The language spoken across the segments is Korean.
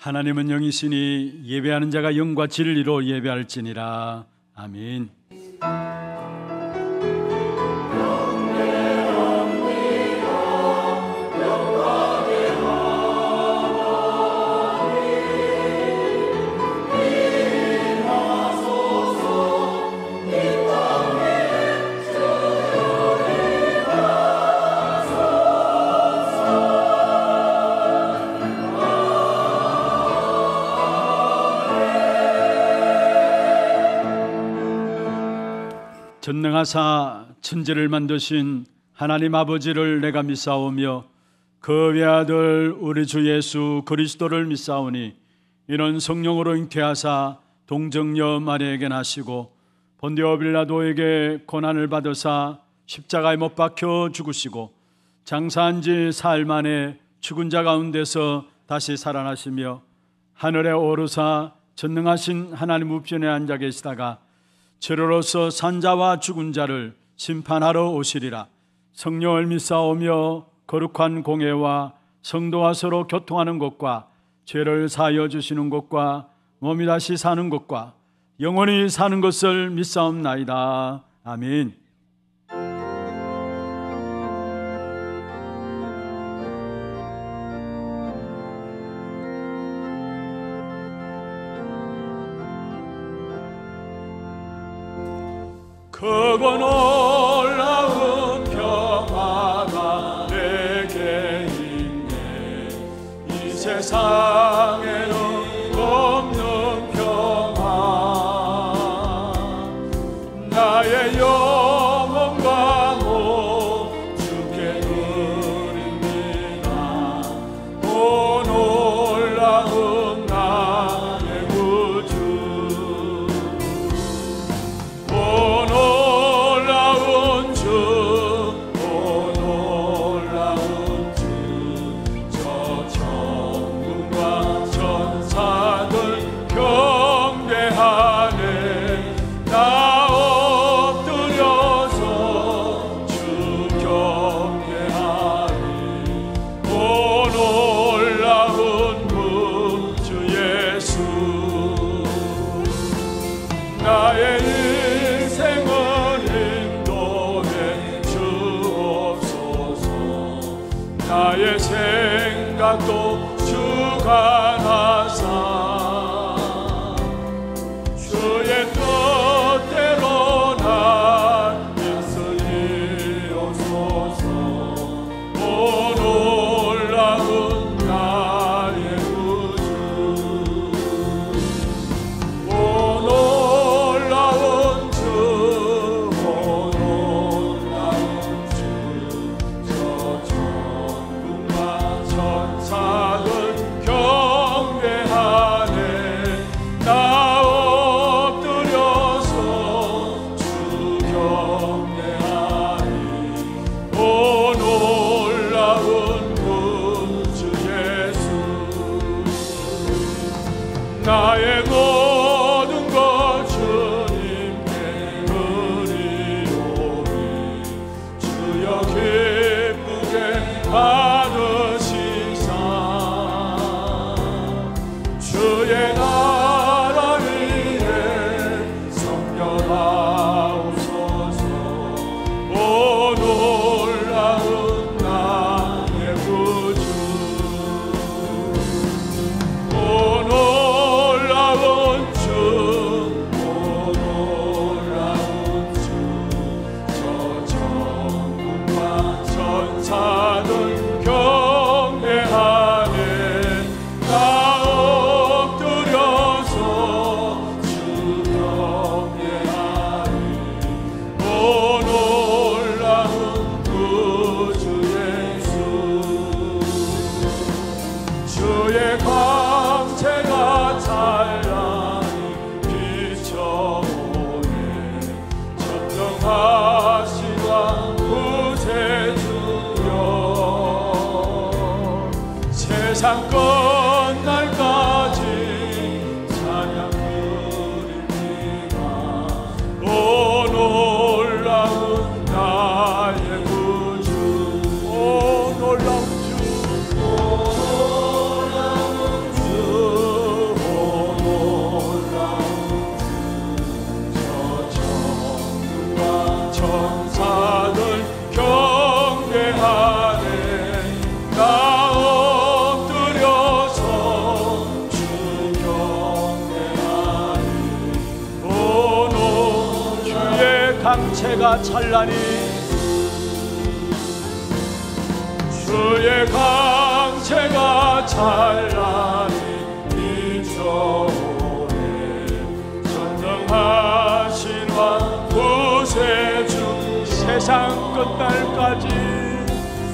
하나님은 영이시니 예배하는 자가 영과 진리로 예배할지니라. 아멘. 전능하사 천지를 만드신 하나님 아버지를 내가 믿사오며 그 외아들 우리 주 예수 그리스도를 믿사오니 이는 성령으로 잉태하사 동정녀 마리아에게 나시고 본디오 빌라도에게 고난을 받으사 십자가에 못 박혀 죽으시고 장사한 지 사흘 만에 죽은 자 가운데서 다시 살아나시며 하늘에 오르사 전능하신 하나님 우편에 앉아 계시다가 죄로로서 산자와 죽은 자를 심판하러 오시리라. 성령을 믿사오며 거룩한 공회와 성도와 서로 교통하는 것과 죄를 사하여 주시는 것과 몸이 다시 사는 것과 영원히 사는 것을 믿사옵나이다. 아멘. 크고 놀라운 평화가 내게 있네. 이 세상에는 없는 평화. 나의 영혼과 몸 주께 드립니다. 오 놀라운 나의 구주. 나의 생각도 주관하사 주의 뜻대로 날 이끌리옵소서. 오 놀라운 나의 구주. 오 놀라운 주. 오 놀라운 주. 천사들 경배하네. 나 엎드려서 주 경배하리. 오 놀라운 구주 예수. 나의 모든 것 주님께 드리오니 주여 기쁘게 받으시사 주의 나라 위에 성결하옵소서. 오 놀라운 나의 구주. 오 놀라운 주. 오 놀라운 주. 저 천군과 천사들 경배하네. 나 엎드려서 주 경배하리. 오 놀라운 구주 예수. 주의 광채가 찬란히 비춰오네. 전능하시와 구세주여. 세상 끝날까지 찬양 드립니다. 오 놀라운 나의 구주. 오 놀라운 주. 오 놀라운 주. 강체가 찬란히 주의 강체가 찬란히 비춰오네. 전능하신 왕 구세주 세상 끝날까지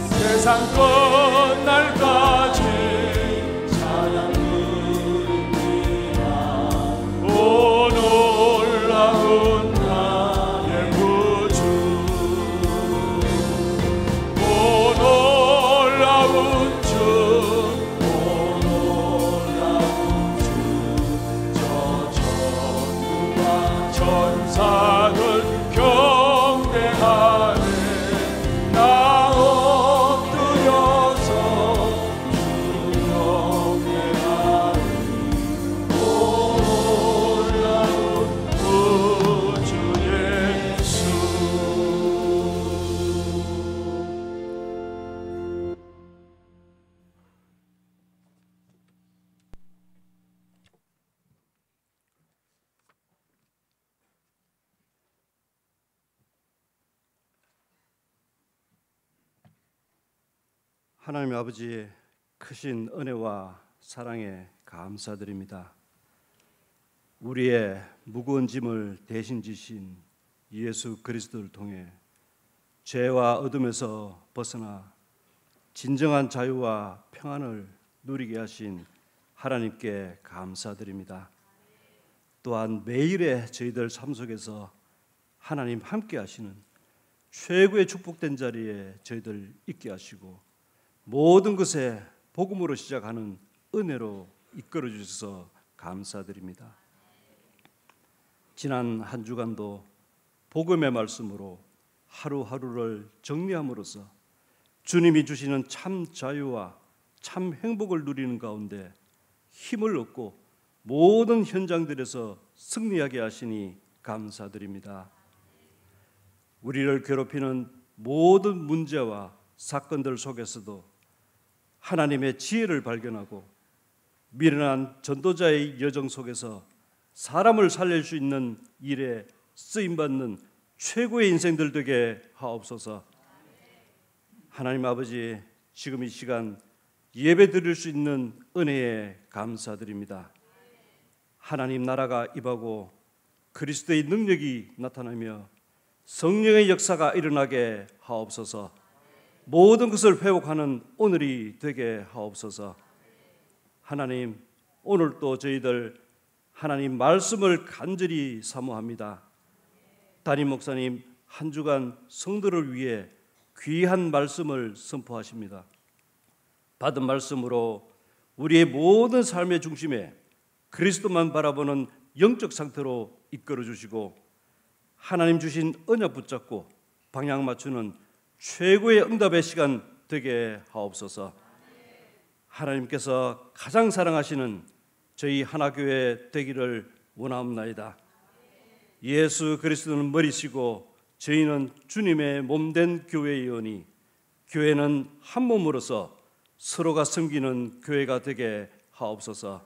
세상 끝날까지 찬양 드립니다. 오 놀라운 나의 구주 오 놀라운 주 오 놀라운 주 저 천군과 천사들 경배하네. 나 엎드려서 주 경배하네. 오 놀라운 구주 예수. 하나님 아버지의 크신 은혜와 사랑에 감사드립니다. 우리의 무거운 짐을 대신 지신 예수 그리스도를 통해 죄와 어둠에서 벗어나 진정한 자유와 평안을 누리게 하신 하나님께 감사드립니다. 또한 매일의 저희들 삶 속에서 하나님 함께 하시는 최고의 축복된 자리에 저희들 있게 하시고 모든 것에 복음으로 시작하는 은혜로 이끌어 주셔서 감사드립니다. 지난 한 주간도 복음의 말씀으로 하루하루를 정리함으로써 주님이 주시는 참 자유와 참 행복을 누리는 가운데 힘을 얻고 모든 현장들에서 승리하게 하시니 감사드립니다. 우리를 괴롭히는 모든 문제와 사건들 속에서도 하나님의 지혜를 발견하고 미련한 전도자의 여정 속에서 사람을 살릴 수 있는 일에 쓰임받는 최고의 인생들 되게 하옵소서. 하나님 아버지, 지금 이 시간 예배 드릴 수 있는 은혜에 감사드립니다. 하나님 나라가 임하고 그리스도의 능력이 나타나며 성령의 역사가 일어나게 하옵소서. 모든 것을 회복하는 오늘이 되게 하옵소서. 하나님, 오늘 또 저희들 하나님 말씀을 간절히 사모합니다. 담임 목사님 한 주간 성도를 위해 귀한 말씀을 선포하십니다. 받은 말씀으로 우리의 모든 삶의 중심에 그리스도만 바라보는 영적 상태로 이끌어 주시고 하나님 주신 언약 붙잡고 방향 맞추는 최고의 응답의 시간 되게 하옵소서. 하나님께서 가장 사랑하시는 저희 하나교회 되기를 원하옵나이다. 예수 그리스도는 머리시고 저희는 주님의 몸된 교회이오니 교회는 한 몸으로서 서로가 섬기는 교회가 되게 하옵소서.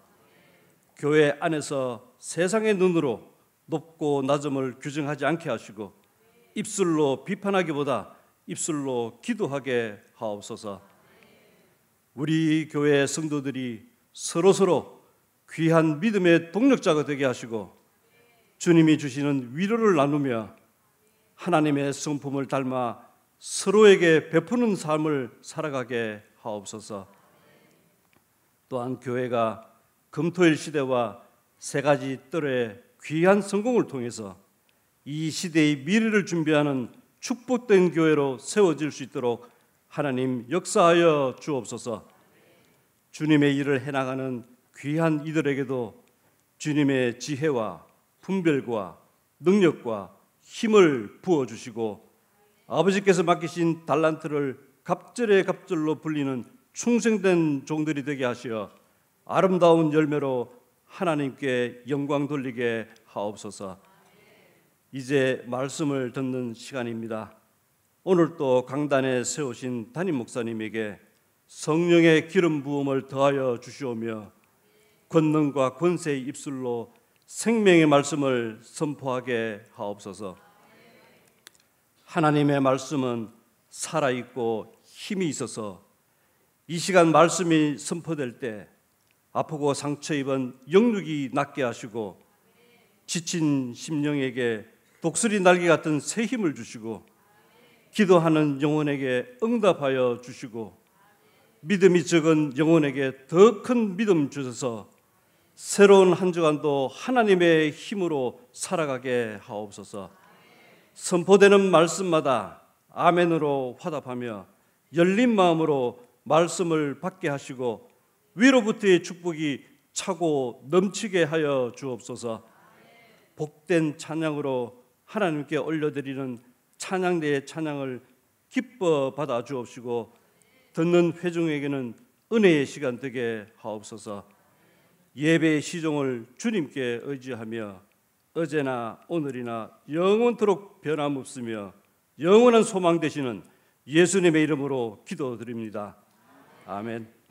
교회 안에서 세상의 눈으로 높고 낮음을 규정하지 않게 하시고 입술로 비판하기보다 입술로 기도하게 하옵소서. 우리 교회 성도들이 서로서로 귀한 믿음의 동력자가 되게 하시고 주님이 주시는 위로를 나누며 하나님의 성품을 닮아 서로에게 베푸는 삶을 살아가게 하옵소서. 또한 교회가 금토일 시대와 세 가지 뜰의 귀한 성공을 통해서 이 시대의 미래를 준비하는 축복된 교회로 세워질 수 있도록 하나님 역사하여 주옵소서. 주님의 일을 해나가는 귀한 이들에게도 주님의 지혜와 분별과 능력과 힘을 부어주시고 아버지께서 맡기신 달란트를 갑절에 갑절로 불리는 충성된 종들이 되게 하시어 아름다운 열매로 하나님께 영광 돌리게 하옵소서. 이제 말씀을 듣는 시간입니다. 오늘 또 강단에 세우신 담임 목사님에게 성령의 기름 부음을 더하여 주시오며 권능과 권세의 입술로 생명의 말씀을 선포하게 하옵소서. 하나님의 말씀은 살아있고 힘이 있어서 이 시간 말씀이 선포될 때 아프고 상처 입은 영육이 낫게 하시고 지친 심령에게 독수리 날개 같은 새 힘을 주시고 기도하는 영혼에게 응답하여 주시고 믿음이 적은 영혼에게 더 큰 믿음 주셔서 새로운 한 주간도 하나님의 힘으로 살아가게 하옵소서. 선포되는 말씀마다 아멘으로 화답하며 열린 마음으로 말씀을 받게 하시고 위로부터의 축복이 차고 넘치게 하여 주옵소서. 복된 찬양으로 하나님께 올려드리는 찬양대의 찬양을 기뻐 받아 주옵시고 듣는 회중에게는 은혜의 시간 되게 하옵소서. 예배의 시종을 주님께 의지하며 어제나 오늘이나 영원토록 변함없으며 영원한 소망 되시는 예수님의 이름으로 기도드립니다. 아멘.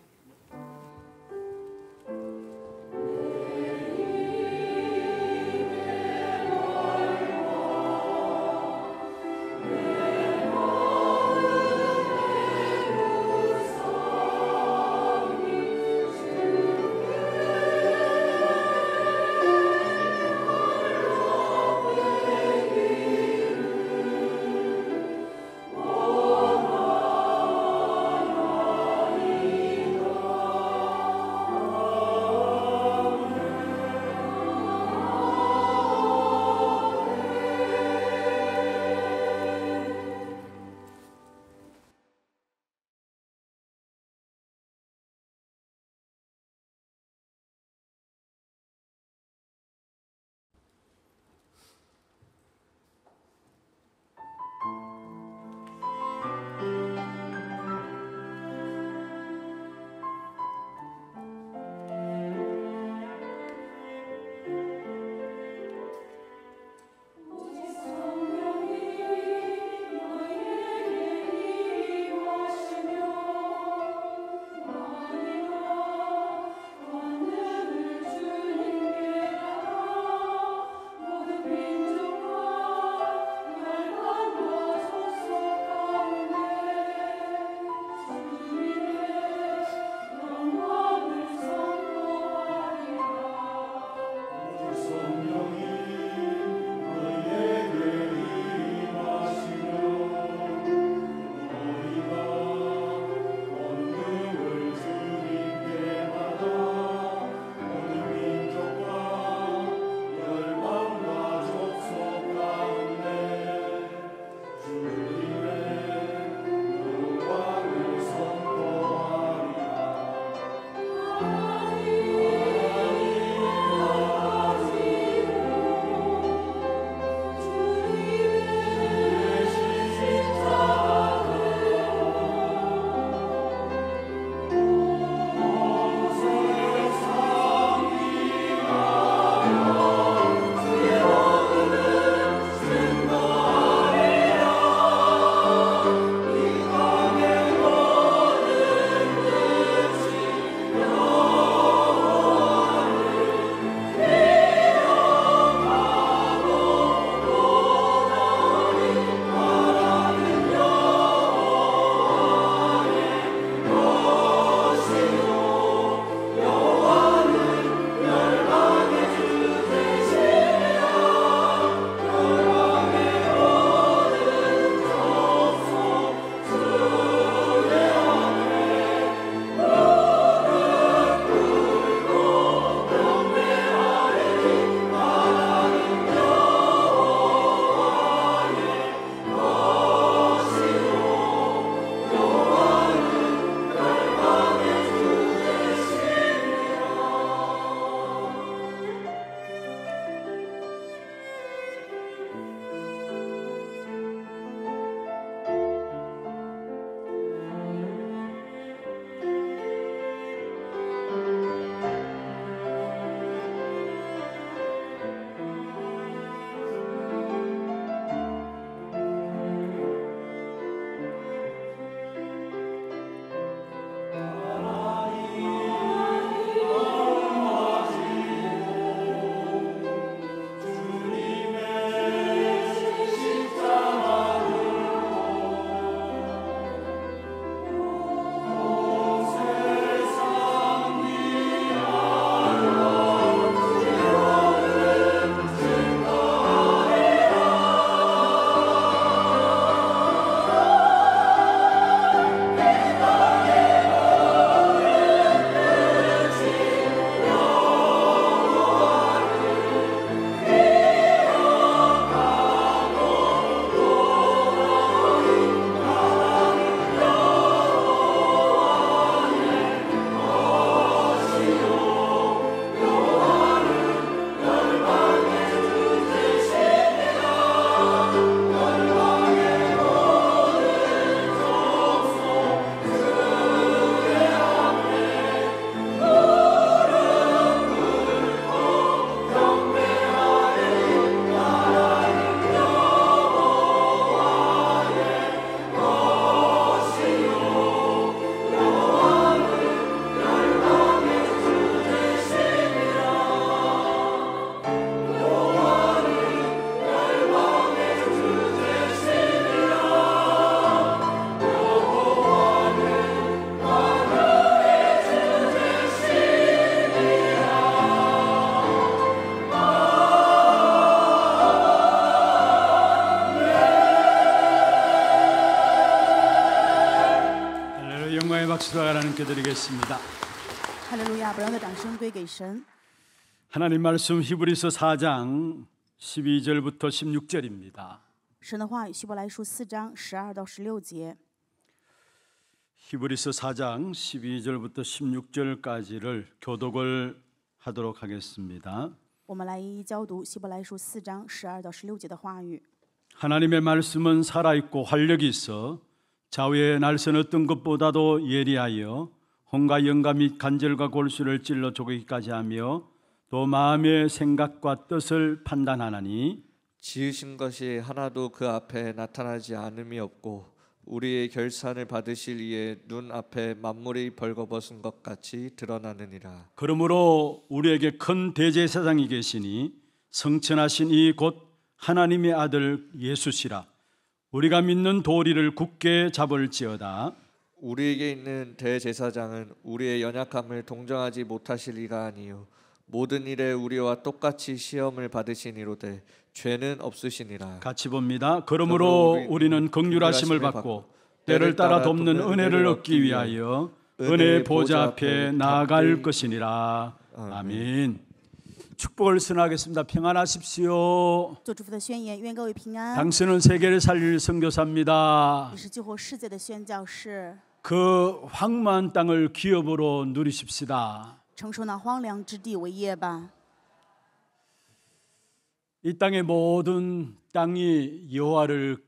하나님께 드리겠습니다. 哈利路亚！把荣耀的掌声归给神。 하나님 말씀 히브리서 4장 12절부터 16절입니다. 神的话语，希伯来书4章12到16节。 히브리서 4장 12절부터 16절까지를 교독을 하도록 하겠습니다. 我们来一一教读希伯来书4章12到16节的话语。 하나님의 말씀은 살아있고 활력이 있어 좌우의 날선 어떤 것보다도 예리하여 혼과 영과 및 간절과 골수를 찔러 쪼개기까지 하며 또 마음의 생각과 뜻을 판단하나니 지으신 것이 하나도 그 앞에 나타나지 않음이 없고 우리의 결산을 받으실 이의 눈 앞에 만물이 벌거벗은 것 같이 드러나느니라. 그러므로 우리에게 큰 대제사장이 계시니 성천하신 이 곧 하나님의 아들 예수시라. 우리가 믿는 도리를 굳게 잡을지어다. 우리에게 있는 대제사장은 우리의 연약함을 동정하지 못하실 이가 아니요 모든 일에 우리와 똑같이 시험을 받으시니로되 죄는 없으시니라. 같이 봅니다. 그러므로 우리는 긍휼하심을 받고 때를 따라 돕는 은혜를 얻기 위하여 은혜의 보좌 앞에 나아갈 것이니라. 아멘. 축복을 선하겠습니다. 평안하십시오. 做祝福的宣言，愿各位平安。 당신은 세계를 살릴 선교사입니다. 你是救活世界的宣教士， 그 황무한 땅을 기업으로 누리십시다. 承受那荒凉之地为业吧。 이 땅의 모든 땅이 여호와를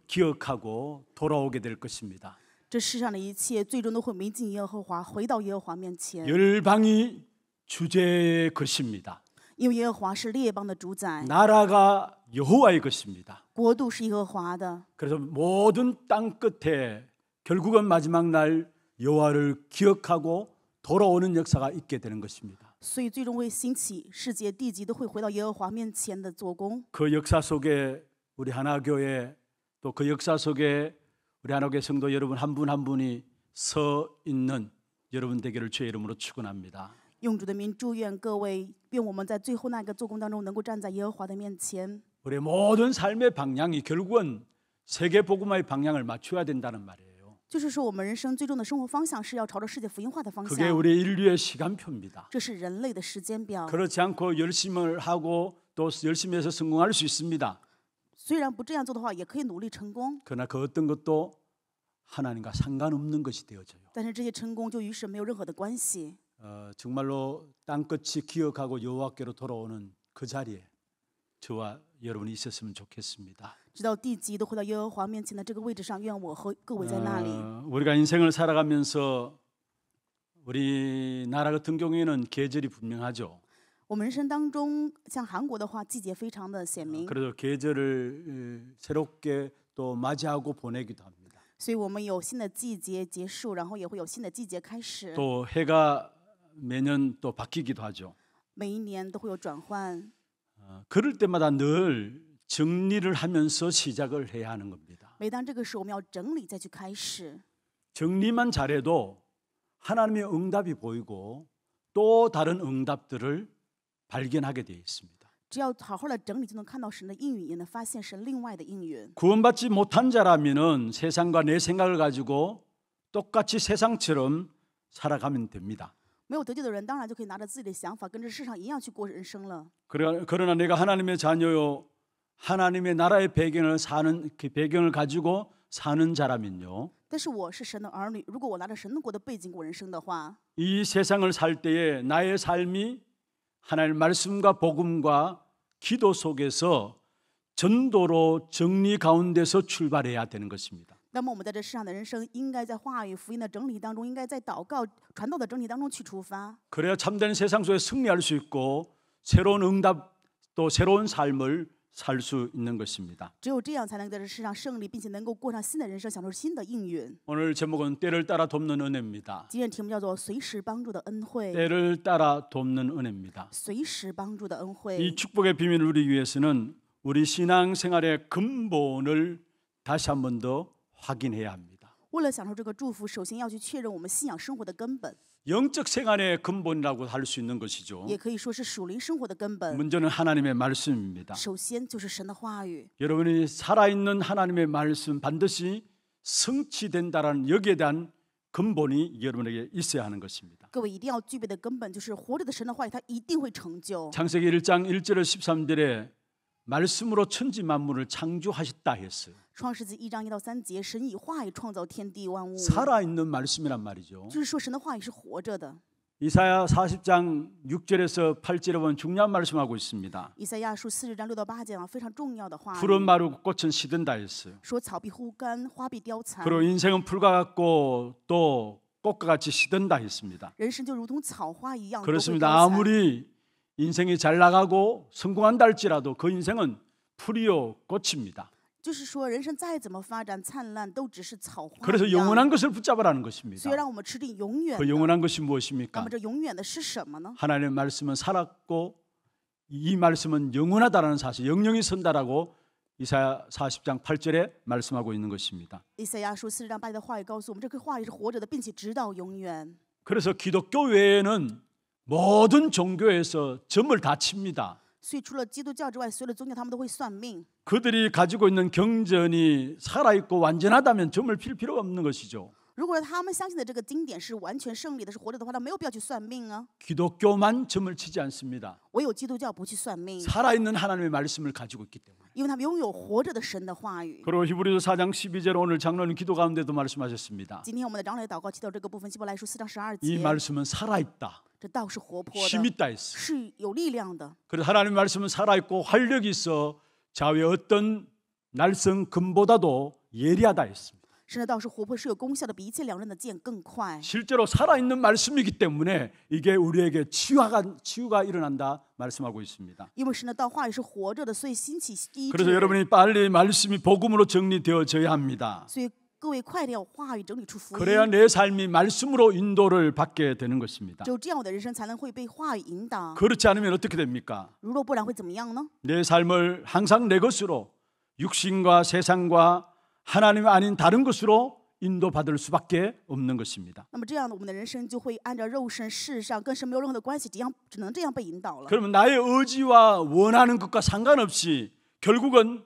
기억하고 돌아오게 될 것입니다. 这世上的一切，最终都会临近耶和华，回到耶和华面前。 열방이 주제의 것입니다. 因为耶和华是列邦的主宰， 나라가 여호와의 것입니다. 国度是耶和华的。 그래서 모든 땅 끝에 결국은 마지막 날 여호와를 기억하고 돌아오는 역사가 있게 되는 것입니다. 所以最终会兴起，世界地极都会回到耶和华面前的做工。 그 역사 속에 우리 하나교회 또 그 역사 속에 우리 하나교회 성도 여러분 한 분 한 분이 서 있는 여러분 되기를 주의 이름으로 축원합니다. 用主的名祝愿各位，愿我们在最后那个做工当中能够站在耶和华的面前。 우리의 모든 삶의 방향이 결국은 세계 복음화의 방향을 맞춰야 된다는 말이에요. 就是说，我们人生最终的生活方向是要朝着世界福音化的方 그게 向。 우리 인류의 시간표입니다. 这是人类的时间表。 그렇지 않고 열심을 하고 또 열심히 해서 성공할 수 있습니다. 虽然不这样做的话，也可以努力成功， 그러나 그 어떤 것도 하나님과 상관없는 것이 되어져요. 但是这些成功就与神没有任何的关系。 정말로 땅끝이 기억하고 여호와께로 돌아오는 그 자리에 저와 여러분이 있었으면 좋겠습니다. 直到地极都回到耶和华面前的这个位置上，愿我和各位在那里。 우리가 인생을 살아가면서 우리나라 같은 경우에는 계절이 분명하죠. 我们人生当中，像韩国的话，季节非常的显明， 그래서 계절을 새롭게 또 맞이하고 보내기도 합니다. 所以我们有新的季节结束，然后也会有新的季节开始。 또 해가 매년 또 바뀌기도 하죠. 每一年都会有转换， 그럴 때마다 늘 정리를 하면서 시작을 해야 하는 겁니다. 每当这个时候，我们要整理再去开始。 정리만 잘해도 하나님의 응답이 보이고 또 다른 응답들을 발견하게 되어 있습니다. 只要好好的整理，就能看到神的应允，也能发现神另外的应允。 구원받지 못한 자라면은 세상과 내 생각을 가지고 똑같이 세상처럼 살아가면 됩니다. 没有得救的人，当然就可以拿着自己的想法，跟这世上一样去过人生了。 그러나 내가 하나님의 자녀요, 하나님의 나라의 배경을 사는 그 배경을 가지고 사는 자라면요, 但是我是神的儿女，如果我拿着神的国的背景过人生的话， 이 세상을 살 때에 나의 삶이 하나님의 말씀과 복음과 기도 속에서 전도로 정리 가운데서 출발해야 되는 것입니다. 那么我们在这世上的人生，应该在话语福音的整理当中，应该在祷告传道的整理当中去出发。 그래야 참된 세상 속에 승리할 수 있고 새로운 응답 또 새로운 삶을 살 수 있는 것입니다. 只有这样，才能在这世上胜利，并且能够过上新的人生，享受新的应允。 오늘 제목은 때를 따라 돕는 은혜입니다. 今天题目叫做“随时帮助的恩惠”， 때를 따라 돕는 은혜입니다. 随时帮助的恩 이 惠。 축복의 비밀을 누리기 위해서는 우리 신앙생활의 근본을 다시 한 번 더 확인해야 합니다. 为了享受这个祝福，首先要去确认我们信仰生活的根本， 영적 생활의 근본이라고 할 수 있는 것이죠. 也可以说是属灵生活的根本。 먼저는 하나님의 말씀입니다. 首先就是神的话语。 여러분이 살아있는 하나님의 말씀 반드시 성취된다라는 여기에 대한 근본이 여러분에게 있어야 하는 것입니다. 各位一定要具备的根本就是活着的神的话语，它一定会成就。 창세기 1장 1절에 13절에 말씀으로 천지 만물을 창조하셨다 했어요. 创世纪1章1到3节，神以话语创造天地万物， 살아있는 말씀이란 말이죠. 就是说神的话语是活着的。 이사야 40장 6절에서 8절에 보면 중요한 말씀하고 있습니다. 以赛亚书40章6到8节非常重要的话语， 풀은 마르고 꽃은 시든다 했어요. 说草必枯干，花必凋残， 그리고 인생은 풀과 같고 또 꽃과 같이 시든다 했습니다. 人生就如同草花一样，都会 그렇습니다. 凋残。 아무리 인생이 잘 나가고 성공한다 할지라도 그 인생은 풀이요 꽃입니다. 就是说，人生再怎么发展灿烂，都只是草花 그래서 一样。 영원한 것을 붙잡으라는 것입니다. 所以让我们吃定永远 그 的。 영원한 것이 那 무엇입니까? 么这永远的是什么呢？ 하나님의 말씀은 살았고 이 말씀은 영원하다라는 사실, 영영이 선다라고 이사야 40장 8절에 말씀하고 있는 것입니다. 以赛亚书40章8节的话语告诉我们，这个话语是活着的，并且直到永远。 그래서 기독교 외에는 모든 종교에서 점을 다 칩니다. 所以除了基督教之外，所有的宗教他们都会算命。 그들이 가지고 있는 경전이 살아있고 완전하다면 점을 필 필요가 없는 것이죠. 如果他们相信的这个经典是完全胜利的，是活着的话，那没有必要去算命啊。 기독교만 점을 치지 않습니다. 唯有基督教不去算命， 살아있는 하나님의 말씀을 가지고 있기 때문에. 因为他们拥有活着的神的话语。 그리고 히브리서 4장 12절 오늘 장로님 기도 가운데도 말씀하셨습니다. 今天我们的长老祷告提到这个部分，希伯来书4章12 이 节， 말씀은 살아있다, 这道是活泼 힘 的， 있다 했어요. 是有力量的。 그래서 하나님의 말씀은 살아있고 활력이 있어 좌우의 어떤 날성 금보다도 예리하다 했습니다. 神的道是活泼，是有功效的，比一切两刃的剑更快。 실제로 살아있는 말씀이기 때문에 이게 우리에게 치유가 일어난다 말씀하고 있습니다. 因为神的道话语是活着的，所以兴起医 그래서 治。 여러분이 빨리 말씀이 복음으로 정리되어져야 합니다. 所以各位快点有话语整理出福音， 그래야 내 삶이 말씀으로 인도를 받게 되는 것입니다. 只有这样，我的人生才能会被话语引导。 그렇지 않으면 어떻게 됩니까? 如若不然会怎么样呢？ 내 삶을 항상 내 것으로 육신과 세상과 하나님 아닌 다른 것으로 인도받을 수밖에 없는 것입니다. 那么这样呢，我们的人生就会按照肉身、世上跟神没有任何的关系，只能这样被引导了。 그러면 나의 의지와 원하는 것과 상관없이 결국은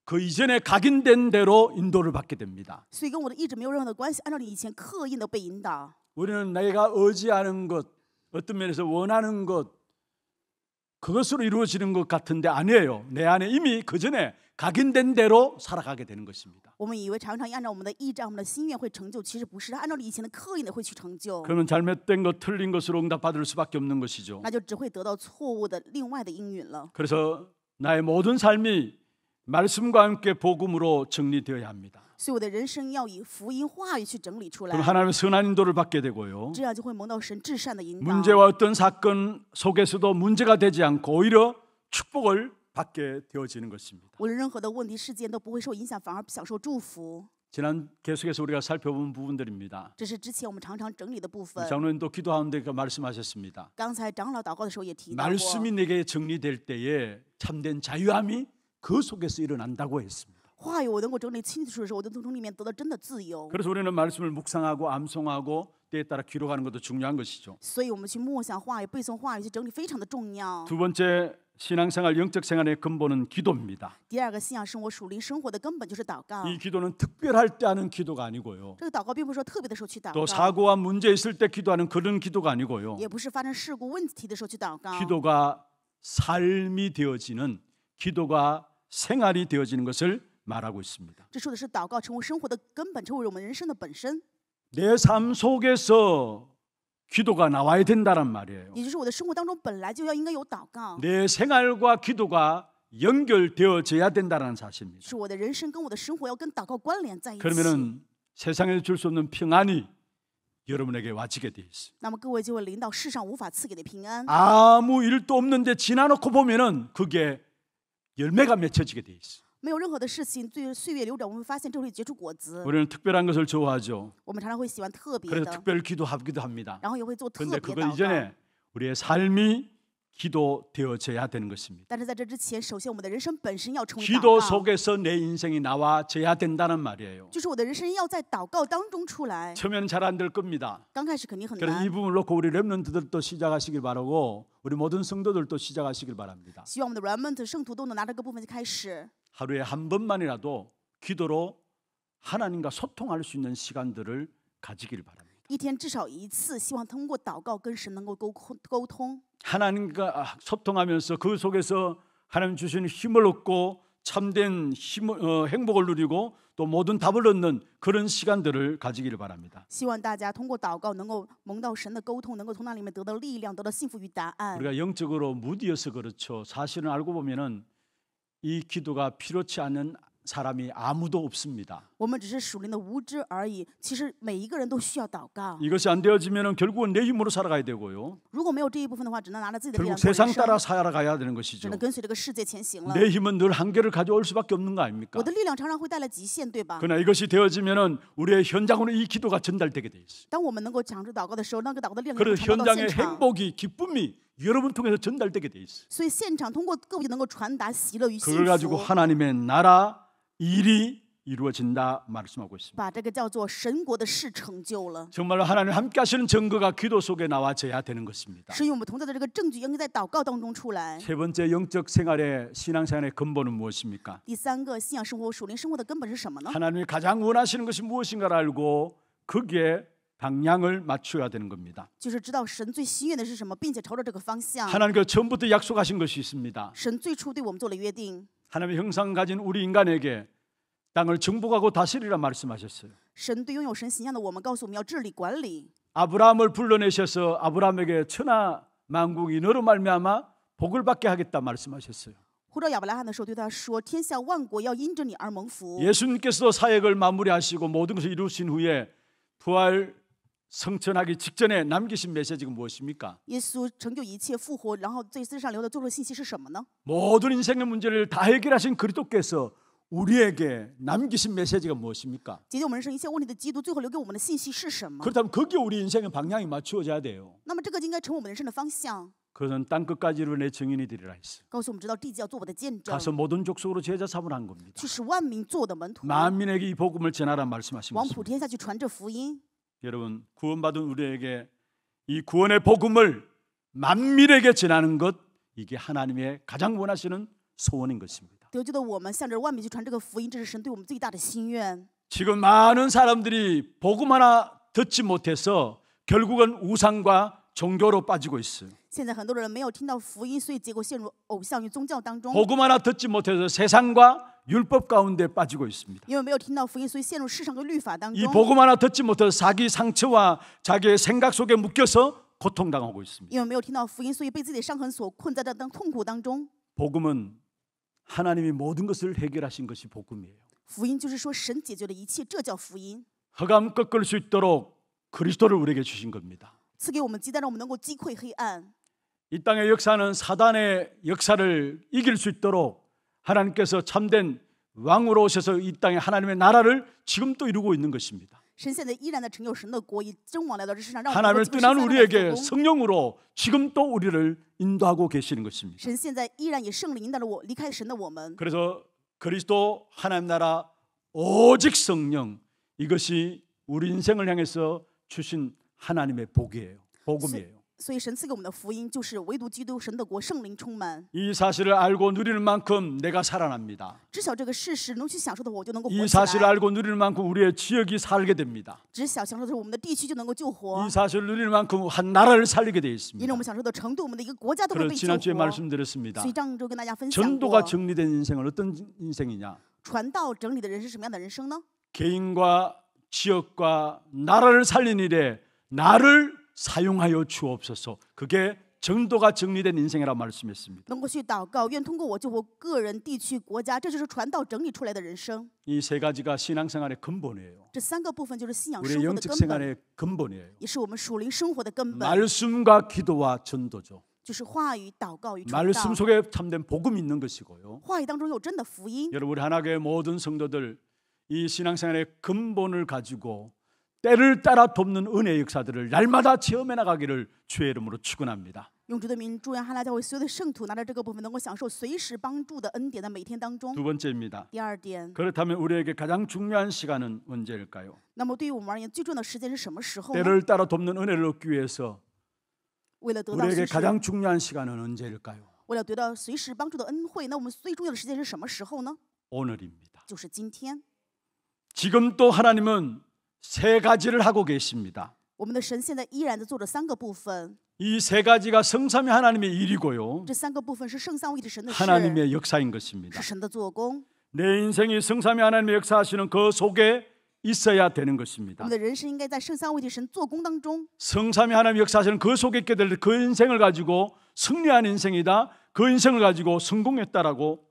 그 이전에 각인된 대로 인도를 받게 됩니다. 所以跟我的意志没有任何的关系，按照你以前刻意的被引导。 우리는 내가 의지하는 것, 어떤 면에서 원하는 것, 그것으로 이루어지는 것 같은데 아니에요. 내 안에 이미 그 전에 각인된 대로 살아가게 되는 것입니다. 我们以为常常按照我们的意志、按照我们的心愿会成就，其实不是，按照你以前的刻意的会去成就， 그러면 잘못된 것, 틀린 것으로 응답받을 수밖에 없는 것이죠. 那就只会得到错误的另外的应允了。 그래서 나의 모든 삶이 말씀과 함께 복음으로 정리되어야 합니다. 所以我的人生要以福音话语去整理出来 그럼 ， 하나님의 선한 인도를 받게 되고요. 这样就会蒙到神至善的引导。 문제와 어떤 사건 속에서도 문제가 되지 않고 오히려 축복을 받게 되어지는 것입니다. 无论任何的问题事件都不会受影响，反而享受祝福。 지난 계속해서 우리가 살펴본 부분들입니다. 这是之前我们常常整理的部分。 장로님도 기도하는데 말씀하셨습니다. 刚才长老祷告的时候也提到过， 말씀이 내게 정리될 때에 참된 자유함이 그 속에서 일어난다고 했습니다. 话语我能够整理清楚的时候，我能从里面得到真的自由。 그래서 우리는 말씀을 묵상하고 암송하고 때에 따라 기록하는 것도 중요한 것이죠. 所以我们去默想话语、背诵话语、去整理非常的重要。 두 번째 신앙생활 영적 생활의 근본은 기도입니다. 第二个信仰生活、属灵生活的根本就是祷告。 이 기도는 특별할 때 하는 기도가 아니고요. 这个祷告并不是说特别的时候去祷 또 告， 사고와 문제 있을 때 기도하는 그런 기도가 아니고요. 也不是发生事故问题的时候去祷告。 기도가 삶이 되어지는, 기도가 생활이 되어지는 것을 말하고 있습니다. 这说的是祷告成为生活的根本，成为我们人生的本身， 내 삶 속에서 기도가 나와야 된다는 말이에요. 也就是我的生活当中本来就应该有祷告， 내 생활과 기도가 연결되어져야 된다는 사실입니다. 是我的人生跟我的生活要跟祷告关联在一起。 그러면은 세상에 줄 수 없는 평안이 여러분에게 와지게 돼 있어요. 那么各位就会领导世上无法赐给的平安。 아무 일도 없는데 지나놓고 보면은 그게 열매가 맺혀지게 돼 있어요. 没有任何的事情，对岁月流转，我们会发现这会结出果子。 우리는 특별한 것을 좋아하죠. 我们常常会喜欢特别 그래서 的， 특별 기도하기도 합니다. 然后也会做特 그런데 别 그거 祷告。 이전에 우리의 삶이 기도되어져야 되는 것입니다. 但是在这之前，首先我们的人生本身要成为祷 기도 告， 속에서 내 인생이 나와져야 된다는 말이에요. 就是我的人生要在祷告当中出来。 처음에는 잘 안 될 겁니다. 刚开始肯定很 그래서 이 难， 부분을 놓고 우리 렘넌트들도 시작하시길 바라고 우리 모든 성도들도 시작하시길 바랍니다. 希望我们的 remnant 圣徒都能拿这个部分开始， 하루에 한 번만이라도 기도로 하나님과 소통할 수 있는 시간들을 가지길 바랍니다. 一天至少一次，希望通过祷告跟神能够沟通。 하나님과 소통하면서 그 속에서 하나님 주시는 힘을 얻고 참된 행복을 누리고 또 모든 답을 얻는 그런 시간들을 가지기를 바랍니다. 希望大家通过祷告能够蒙到神的沟通，能够从那里面得到力量，得到幸福与答案。 우리가 영적으로 무디어서 그렇죠. 사실은 알고 보면은 이 기도가 필요치 않은 사람이 아무도 없습니다. 我们只是属灵的无知而已，其实每一个人都需要祷告。 이것이 안 되어지면은 결국은 내 힘으로 살아가야 되고요. 如果没有这一部分的话，只能拿着自己的力 결국 量过 세상 人 따라 生， 살아가야 되는 只 것이죠. 能跟随这个世界前行了。 내 힘은 늘 한계를 가져올 수밖에 없는 거 아닙니까? 我的力量常常会带来极限，对吧？ 그러나 이것이 되어지면은 우리의 현장으로 이 기도가 전달되게 돼 있어요. 当我们能够讲着祷告的时候，那个祷告的力量能 그래서 够传到 현장의 现场， 행복이 기쁨이 여러분 통해서 전달되게 돼 있어요. 所以现场通过各位就能够传达喜乐与幸 그걸 가지고 福， 하나님의 나라 일이 이루어진다 말씀하고 있습니다. 把这个叫做神国的事成就了。 정말로 하나님 함께 하시는 증거가 기도 속에 나와져야 되는 것입니다. 是与我们同在的这个证据应该在祷告当中出来。 세 번째 영적 생활의 신앙생활의 근본은 무엇입니까? 第三个，信仰生活、属灵生活的根本是什么呢？ 하나님이 가장 원하시는 것이 무엇인가를 알고 거기에 방향을 맞춰야 되는 겁니다. 就是知道神最喜悦的是什么，并且朝着这个方向。 하나님께서 처음부터 약속하신 것이 있습니다. 神最初对我们做了约定， 하나님의 형상 가진 우리 인간에게 땅을 정복하고 다스리라 말씀하셨어요. 神对拥有神形象的我们告诉我们要治理管理。 아브라함을 불러내셔서 아브라함에게 천하 만국이 너로 말미암아 복을 받게 하겠다 말씀하셨어요. 呼召亚伯拉罕的时候，对他说：“天下万国要因着你而蒙福。” 예수님께서도 사역을 마무리하시고 모든 것을 이루신 후에 부활 성천하기 직전에 남기신 메시지가 무엇입니까? 耶稣成就一切复活，然后在世上留的最后信息是什么呢？ 모든 인생의 문제를 다 해결하신 그리스도께서 우리에게 남기신 메시지가 무엇입니까? 解决我们人生一切问题的基督，最后留给我们的信息是什么？ 그렇다면 거기에 우리 인생의 방향이 맞추어져야 돼요. 那么这个就应该成为我们人生的方向。 그것은 땅 끝까지 이루어 내 증인이 되리라 했어요. 告诉我们，直到地极要做我的见证， 가서 모든 족속으로 제자 삼으라 한 겁니다. 去使万民做我的门徒， 만민에게 이 복음을 전하라 말씀하신 往 것입니다. 普天下去传这福音。 여러분 구원받은 우리에게 이 구원의 복음을 만민에게 전하는 것 이게 하나님의 가장 원하시는 소원인 것입니다. 得救的我们向着万民去传这个福音，这是神对我们最大的心愿。 지금 많은 사람들이 복음 하나 듣지 못해서 결국은 우상과 종교로 빠지고 있어요. 现在很多人没有听到福音，所以结果陷入偶像与宗教当中。 복음 하나 듣지 못해서 세상과 율법 가운데 빠지고 있습니다. 因为没有听到福音，所以陷入世上的律法当 이 中。 복음 하나 듣지 못해서 자기 상처와 자기의 생각 속에 묶여서 고통당하고 있습니다. 因为没有听到福音，所以被自己的伤痕所困在这当痛苦当中。 복음은 하나님이 모든 것을 해결하신 것이 복음이에요. 福音就是说神解决了一切，这叫福音。 흑암 꺾을 수 있도록 그리스도를 우리에게 주신 겁니다. 赐给我们鸡蛋，让我们能够击溃黑暗。 이 땅의 역사는 사단의 역사를 이길 수 있도록 하나님께서 참된 왕으로 오셔서 이 땅에 하나님의 나라를 지금 또 이루고 있는 것입니다. 神现在依然在成就神的国，以真王来到这世上，让我们能 하나님을 够击溃 떠난 撒旦的 우리에게 做工。 성령으로 지금 또 우리를 인도하고 계시는 것입니다. 神现在依然以圣灵引导着我离开神的我们。 그래서 그리스도 하나님 나라 오직 성령 이것이 우리 인생을 향해서 주신 하나님의 복이에요. 복음이에요. 所以神赐给我们的福音就是唯独基督神的国，圣灵充满。 이 사실을 알고 누리는 만큼 내가 살아납니다. 知晓这个事实，能去享受的话，我就能够活 이 起 사실을 来。 알고 누리는 만큼 우리의 지역이 살게 됩니다. 知晓享受的时候，我们的地区就能够救活 이 。 사실을 누리는 만큼 한 나라를 살리게 되어 因 있습니다. 为我们享受的程度，我们的一个国家都会 그래서 被救 지난주에 活。 말씀드렸습니다. 所以上周跟大家分享 전도가 过， 정리된 인생은 어떤 인생이냐? 传道整理的人是什么样的人生呢？ 개인과 지역과 나라를 살린 일에 나를 사용하여 주옵소서. 그게 전도가 정리된 인생이라고 말씀했습니다. 能够去祷告，愿通过我救活个人、地区、国家，这就是传道整理出来的人生。 이 세 가지가 신앙생활의 근본이에요. 这三个部分就是信仰 우리의 生活的 영적 根本， 생활의 근본이에요. 也是我们属灵生活的根本， 말씀과 기도와 전도죠. 就是话语、祷告与传道 말씀 。 속에 참된 복음이 있는 것이고요. 话语当中有真的福音。 여러분 우리 하나교회 모든 성도들 이 신앙생활의 근본을 가지고 때를 따라 돕는 은혜의 역사들을 날마다 체험해 나가기를 주의 이름으로 축원합니다. 用主的名祝愿哈拉教会所有的圣徒拿着这个部分，能够享受随时帮助的恩典，在每天当中。 두 번째입니다. 第二点， 그렇다면 우리에게 가장 중요한 시간은 언제일까요? 那么对于我们而言，最重要的时间是什么时候呢？ 때를 따라 돕는 은혜를 얻기 위해서 为了得到 우리에게 随时， 가장 중요한 시간은 언제일까요? 为了得到随时帮助的恩惠，那我们最重要的时间是什么时候呢？ 오늘입니다. 就是今天。 지금 또 하나님은 세 가지를 하고 계십니다. 我们的神现在依然在做着3个部分， 이 세 가지가 성삼위 하나님의 일이고요. 这3个部分是圣三位一体神的事， 하나님의 역사인 것입니다. 是神的做工。 내 인생이 성삼위 하나님의 역사하시는 그 속에 있어야 되는 我 것입니다. 们的人生应该在圣三位一体神做工当中， 성삼위 하나님의 역사하시는 그 속에 있게 될 그 인생을 가지고 승리한 인생이다. 그 인생을 가지고 성공했다라고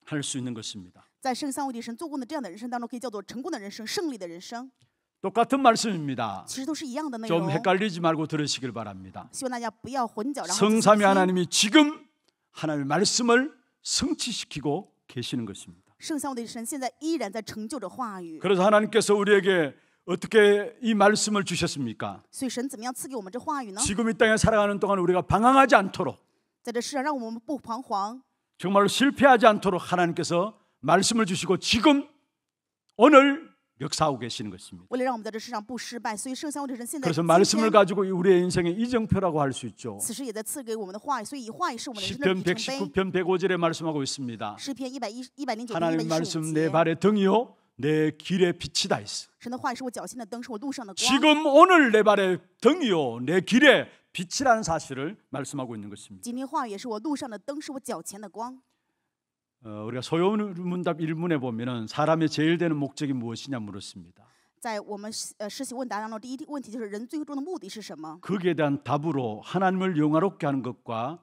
할 수 있는 것입니다. 在圣三位一体神做工的这样的人生当中，可以叫做成功的人生、胜利的人生， 똑같은 말씀입니다. 其实都是一样的内 좀 容。 헷갈리지 말고 들으시길 바랍니다. 希望大家不要混淆，然后仔细 성삼위 听 하나님이 지금 하나님의 말씀을 성취시키고 계시는 것입니다. 圣三位的神现在依然在成就着话语， 그래서 하나님께서 우리에게 어떻게 이 말씀을 주셨습니까? 所以神怎么样赐给我们这话语呢？ 지금 이 땅에 살아가는 동안 우리가 방황하지 않도록 在这世上，让我们不彷徨， 정말로 실패하지 않도록 하나님께서 말씀을 주시고 지금 오늘 역사하고 계시는 것입니다. 为了让我们在这世上不失败，所以圣三位的神现在 그래서 今 말씀을 天 가지고 우리의 인생의 이정표라고 할 수 있죠. 此时也在赐给我们的话语，所以以话语是我们人生的 시편 里程碑。 119편 105절에 말씀하고 있습니다. 诗篇109篇 하나님 말씀 125 내 节， 발의 등이요 내 길의 빛이다 했어. 神的话语是我脚前的灯，是我路上的光。 지금 오늘 내 발의 등이요 내 길의 빛이라는 사실을 말씀하고 있는 것입니다. 今天话语也是我路上的灯，是我脚前的光。 우리가 소요문답 1문에 보면은 사람의 제일 되는 목적이 무엇이냐 물었습니다. 在我们实习问答当中，第一问题就是人最终的目的是什么？ 거기에 대한 답으로 하나님을 영화롭게 하는 것과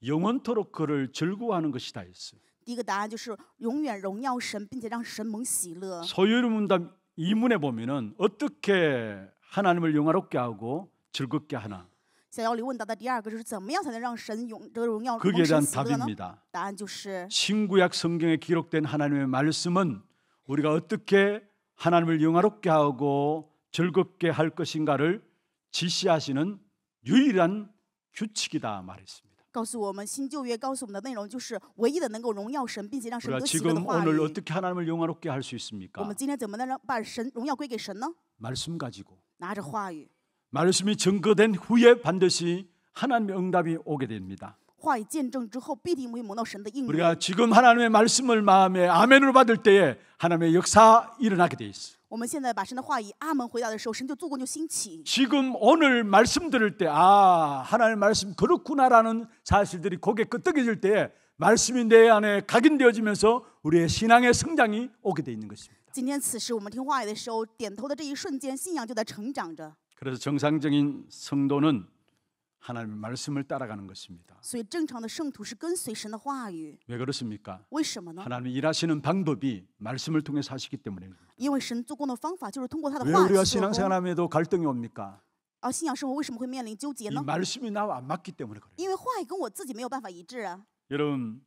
영원토록 그를 즐거워하는 것이다 했어요. 第一个答案就是永远荣耀神，并且让神蒙喜乐。 소요문답 2문에 보면은 어떻게 하나님을 영화롭게 하고 즐겁게 하나 小妖里问答的第二个就是怎么样才能让神这个荣耀 거기에 蒙 대한 神喜乐呢？ 답입니다. 答案就是 신구약 성경에 기록된 하나님의 말씀은 우리가 어떻게 하나님을 영화롭게 하고 즐겁게 할 것인가를 지시하시는 유일한 규칙이다 말했습니다. 告诉我们新旧约告诉我们的内容就是唯一的能够荣耀神，并且让神 우리가 得喜乐的 지금 话 오늘 语。 어떻게 하나님을 영화롭게 할 수 我 있습니까? 们今天怎么能让把神荣耀归给神呢？ 말씀 가지고 拿着话语， 말씀이 증거된 후에 반드시 하나님의 응답이 오게 됩니다. 话语见证之后，必定会蒙到神的应 우리가 允。 지금 하나님의 말씀을 마음에 아멘으로 받을 때에 하나님의 역사 일어나게 돼 있어. 我们现在把神的话以阿门回答的时候，神就做工就兴起。 지금 오늘 말씀 들을 때 하나님의 말씀 그렇구나라는 사실들이 고개 끄덕여질 때에 말씀이 내 안에 각인되어지면서 우리의 신앙의 성장이 오게 돼 있는 것입니다. 今天此时我们听话语的时候，点头的这一瞬间，信仰就在成长着。 그래서 정상적인 성도는 하나님의 말씀을 따라가는 것입니다. 所以正常的圣徒是跟随神的话语。 왜 그렇습니까? 为什么呢？ 하나님이 일하시는 방법이 말씀을 통해서 하시기 때문에. 因为神做工的方法就是通过他的 왜 话语 우리가 去做 신앙생활 工。 하면도 갈등이 옵니까? 而信仰生活为什么会面临纠结 이 呢？ 말씀이 나와 안 맞기 때문에 그래요. 因为话语跟我自己没有办法一致啊。 여러분,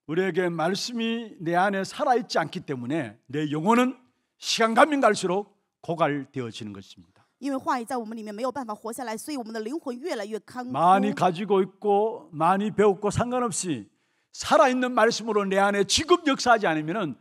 우리에게 말씀이 내 안에 살아있지 않기 때문에 내 영혼은 시간 가면 갈수록 고갈되어지는 것입니다. 因为话语在我们里面没有办法活下来，所以我们的灵魂越来越干枯。 많이 가지고 있고 많이 배웠고 상관없이 살아있는 말씀으로 내 안에 지금 역사하지 않으면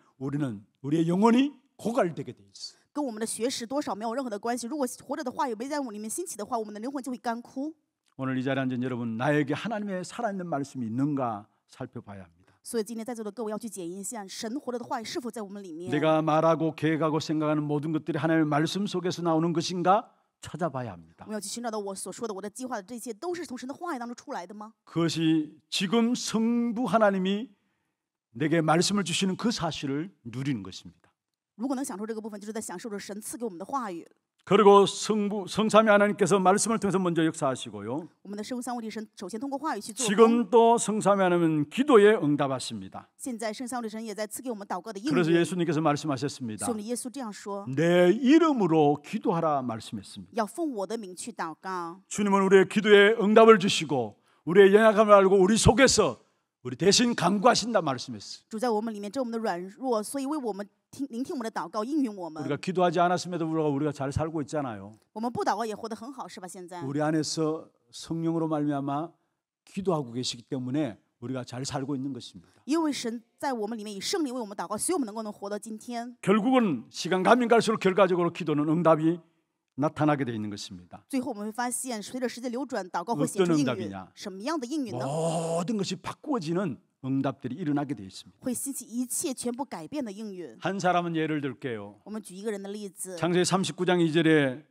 우리의 영혼이 고갈되게 돼 있어. 跟我们的学识多少没有任何的关系。如果活着的话语没在我们里面兴起的话，我们的灵魂就会干枯。 오늘 이 자리에 앉은 여러분, 나에게 하나님의 살아있는 말씀이 있는가 살펴봐야 합니다. 所以今天在座的各位要去检验一下，神活着的话语是否在我们里面。 내가 말하고 계획하고 생각하는 모든 것들이 하나님의 말씀 속에서 나오는 것인가 찾아봐야 합니다. 我们要去寻找到我所说的、我的计划的这些，都是从神的话语当中出来的吗？ 그것이 지금 성부 하나님이 내게 말씀을 주시는 그 사실을 누리는 것입니다. 如果能享受这个部分，就是在享受着神赐给我们的话语。 그리고 성삼위 하나님께서 말씀을 통해서 먼저 역사하시고요. 我们的圣三位一体神首先通过话语去做工。 지금도 성삼위 하나님은 기도에 응답하십니다. 现在圣三位一体神也在赐给我们祷告的应 그래서 允。 예수님께서 말씀하셨습니다. 所以我们的耶稣这样说： 내 이름으로 기도하라 말씀했습니다. 要奉我的名去祷告。 주님은 우리의 기도에 응답을 주시고 우리의 연약함을 알고 우리 속에서 우리 대신 간구하신다 말씀했어요. 主在我们里面，这我们的软弱，所以为我们聆听我们的祷告，应允我们。 우리가 기도하지 않았음에도 불구하고 우리가 잘 살고 있잖아요. 我们不祷告也活得很好，是吧？现在 우리 안에서 성령으로 말미암아 기도하고 계시기 때문에 우리가 잘 살고 있는 것입니다. 因为神在我们里面以圣灵为我们祷告，所以我们能活到今天。 결국은 시간 가면 갈수록 결과적으로 기도는 응답이 나타나게 돼 있는 것입니다. 最后我们会发现，随着时间流转，祷告会 어떤 显出应允 응답이냐 。什么样的应允呢？ 모든 것이 바꾸어지는 응답들이 일어나게 돼 있습니다. 会兴起一切全部改变的应允。 한 사람은 예를 들게요. 我们举一个人的例子， 창세기 39장 2절에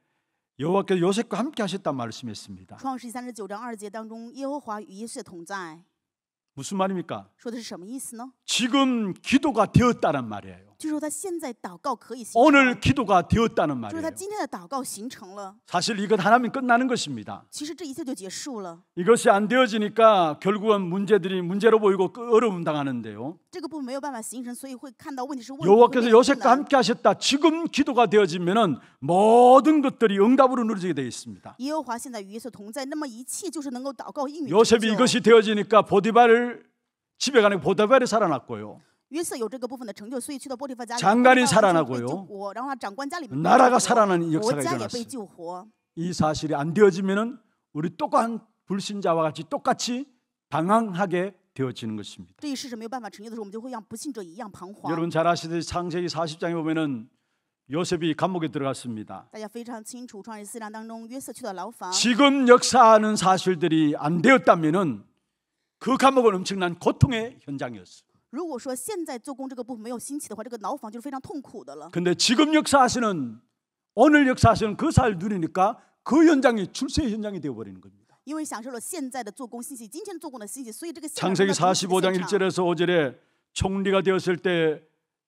여호와께서 요셉과 함께 하셨다 말씀했습니다. 创世记39章2节当中，耶和华与约瑟同在， 무슨 말입니까? 说的是什么意思呢？ 지금 기도가 되었다는 말이에요. 就是说他现在祷告可以形 오늘 成， 기도가 되었다는 就是 말이에요. 他今天的祷告形成了。 사실 이것 하나면 끝나는 것입니다. 其实这一切就结束了。 이것이 안 되어지니까 결국은 문제로 보이고 어려움 당하는데요. 这个部分没有办法形成，所以会看到问题是问题。 여호와께서 会变得 요셉과 困难 함께 하셨다. 지금 기도가 되어지면은 모든 것들이 응답으로 누려지게 되어 있습니다. 耶和华现在与约瑟同在，那么一切就是能够祷告应允。 요셉이 이것이 되어지니까 보디발을 집에 가는 보디발이 살아났고요. 约瑟有这个部分的成就，所以去到波提乏家里， 장관이 波提乏王就被 살아나고요. 救活，然后他长官家里面被 나라가 救活 살아나는 이 国 역사가 家也被 일어났어요. 救活。 이 사실이 안 되어지면은 우리 똑같은 불신자와 같이 똑같이 방황하게 되어지는 것입니다. 这一事是没有办法成就的时候，我们就会像不信者一样彷徨。 여러분 잘 아시듯이 창세기 40장에 보면은 요셉이 감옥에 들어갔습니다. 大家非常清楚，创世4章当中，约瑟去到牢房。 지금 역사하는 사실들이 안 되었다면은 그 감옥은 엄청난 고통의 현장이었어요. 如果说现在做工这个部分没有兴起的话，这个牢房就是非常痛苦的了。 근데 지금 역사하시는 오늘 역사하시는 그 사를 누리니까 그 현장이 출세의 현장이 되어 버리는 겁니다. 因为享受了现在的做工兴起，今天做工的兴起，所以这个现在 창세기 成了出世的 45장 现场 1절에서 5절에 총리가 되었을 때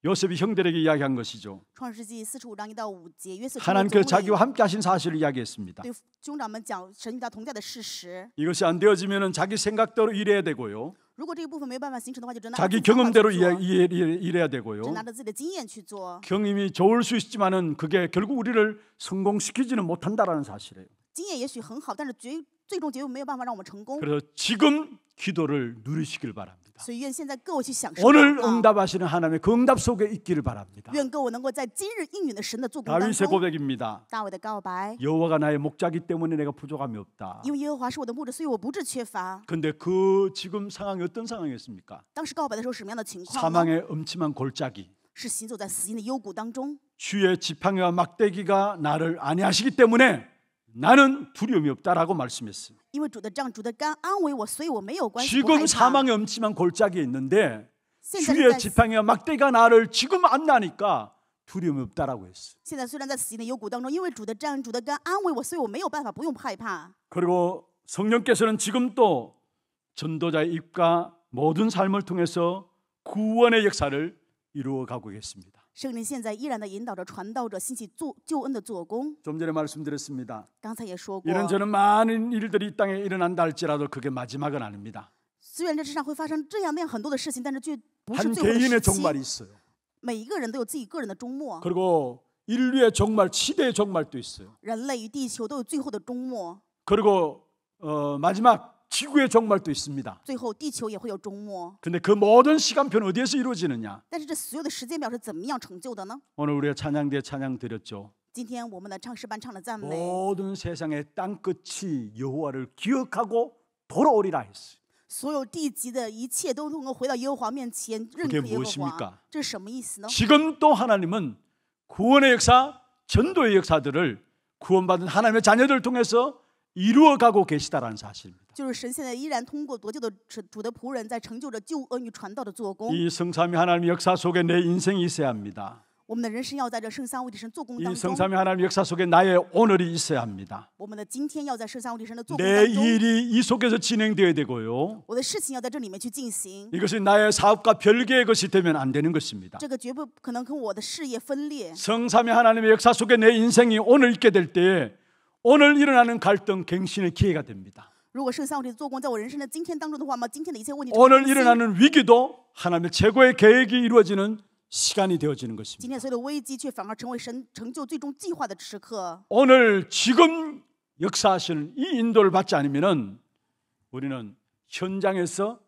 요셉이 형들에게 이야기한 것이죠. 创世纪45章1到5节，约瑟成为 하나님께서 总理 자기와 함께 하신 사실을 이야기했습니다. 对兄长们讲神与他同在的事实。 이것이 안 되어지면은 자기 생각대로 일해야 되고요. 如果这个部分没有办法形成的话，就只能 자기 按自己的方法 경험대로 去做 일해야 只 되고요. 拿着自己的经验去做。 경험이 좋을 수 있지만은 그게 결국 우리를 성공시키지는 못한다라는 사실이에요. 经验也许很好，但是最终结果没有办法让我们成功。 그래서 지금 기도를 누리시길 바랍니다. 所以愿现在各位去享受 오늘 祷告， 응답하시는 하나님의 그 응답 속에 있기를 바랍니다. 愿各位能够在今日应允的神的做工当 다윗의 中。 고백입니다. 大卫的告白， 여호와가 나의 목자기 때문에 내가 부족함이 없다. 因为耶和华是我的牧者，所以我不致缺乏。 근데 그 지금 상황이 어떤 상황이었습니까? 当时告白的时候什么样的情况呢？ 사망의 엄침한 골짜기. 是行走在死荫的幽谷当中。 주의 지팡이와 막대기가 나를 안위하시기 때문에 나는 두려움이 없다라고 말씀했어요. 因为主的杖、主的竿安慰我，所以我没有关系，不 지금 害怕。 사망의 엄침한 골짜기에 있는데 现在是 주의 在 지팡이와 막대기가 나를 지금 안나니까 두려움이 없다라고 했어요. 现在虽然在死荫的幽谷当中，因为主的杖、主的竿安慰我，所以我没有办法，不用害怕。 그리고 성령께서는 지금 또 전도자의 입과 모든 삶을 통해서 구원의 역사를 이루어가고 계십니다. 圣灵现在依然的引导着传道者兴起做救恩的做工。 좀 전에 말씀드렸습니다. 刚才也说过， 이런저런 많은 일들이 이 땅에 일어난다 할지라도 그게 마지막은 아닙니다. 虽然这世上会发生这样那样很多的事情，但是却不是 한 最后的 개인의 时期。 종말이 있어요. 每一个人都有自己个人的终末， 그리고 인류의 종말, 시대의 종말도 있어요. 人类与地球都有最后的终末， 그리고 마지막 지구의 종말도 있습니다. 最后地球也会有终末。 근데 그 모든 시간표는 어디에서 이루어지느냐? 但是这所有的时间表是怎么样成就的呢？ 오늘 우리가 찬양대 찬양 드렸죠. 今天我们的唱诗班唱的赞美， 모든 세상의 땅끝이 여호와를 기억하고 돌아오리라 했어요. 所有地级的一切都能够回到耶和华面前，认 그게 可耶和 무엇입니까 华。这是什么意思呢？ 지금 또 하나님은 구원의 역사, 전도의 역사들을 구원받은 하나님의 자녀들을 통해서 이루어가고 계시다라는 사실입니다. 就是神现在依然通过得救的主的仆人，在成就着救恩与传道的做工。 이 성삼위 하나님의 역사 속에 내 인생이 있어야 합니다. 我们的人生要在这圣三位一体神做工 이 当中， 성삼위 하나님의 역사 속에 나의 오늘이 있어야 합니다. 我们的今天要在圣三位一体神的做工 내 当中， 일이 이 속에서 진행되어야 되고요. 我的事情要在这里面去进行。 이것이 나의 사업과 별개의 것이 되면 안 되는 것입니다. 这个绝不可能跟我的事业分裂。 성삼위 하나님의 역사 속에 내 인생이 오늘 있게 될 때에 오늘 일어나는 갈등, 갱신의 기회가 됩니다. 如果圣三位一体做工在我人生的今天当中的话，那么今天的一切问题， 오늘 일어나는 위기도 하나님의 최고의 계획이 이루어지는 시간이 되어지는 今 것입니다. 天所有的危机却反而成为神成就最终计划的时刻。 오늘 지금 역사하시는 이 인도를 받지 않으면 우리는 현장에서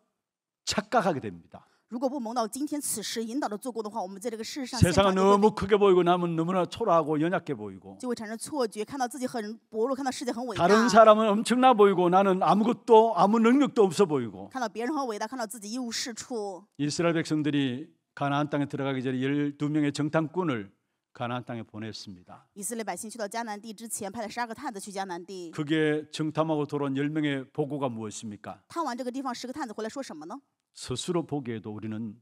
착각하게 됩니다. 如果不蒙到今天此时引导的做工的话，我们在这个世上 세상은 现场就会 너무 크게 보이고 남은 너무나 초라하고 연약해 보이고 就会产生错觉，看到自己很薄弱，看到世界很伟大， 다른 사람은 엄청나 보이고 나는 아무것도 아무 능력도 없어 보이고 看到别人很伟大，看到自己一无是处。 이스라엘 백성들이 가나안 땅에 들어가기 전에 12명의 정탐꾼을 가나안 땅에 보냈습니다. 以色列百姓去到迦南地之前，派了12个探子去迦南地， 그게 정탐하고 돌아온 10명의 보고가 무엇입니까? 探完这个地方，10个探子回来说什么呢？ 스스로 보기에도 우리는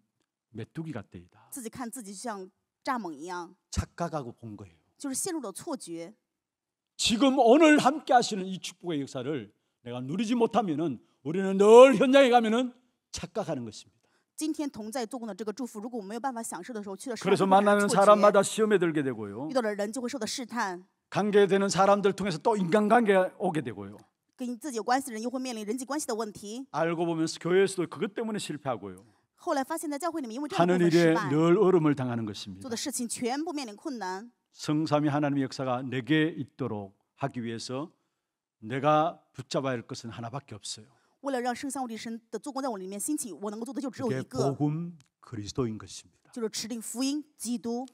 메뚜기 같대이다. 自己看自己就像蚱蜢一样， 착각하고 본 거예요. 就是陷入了错觉。 지금 오늘 함께 하시는 이 축복의 역사를 내가 누리지 못하면은 우리는 늘 현장에 가면은 착각하는 것입니다. 今天同在做工的这个祝福，如果我们没有办法享受的时候，去了时候 그래서 就会产 만나는 生错觉， 사람마다 시험에 들게 되고요. 遇到的人就会受到试探， 관계되는 사람들 통해서 또 인간관계가 오게 되고요. 跟自己有关系的人又会面临人际关系的问题。 알고 보면 교회에서도 그것 때문에 실패하고요. 后来发现，在教会里面，因为这样的 하는 部分失 일에 败， 늘 어려움을 당하는 것입니다. 做的事情全部面临困难。 성삼위 하나님의 역사가 내게 있도록 하기 위해서 내가 붙잡아야 할 것은 하나밖에 없어요. 为了让圣三位一神的做工在我里面兴起，我能够做的就只有 그게 一个， 복음 그리스도인 것입니다. 就是持定福音基督。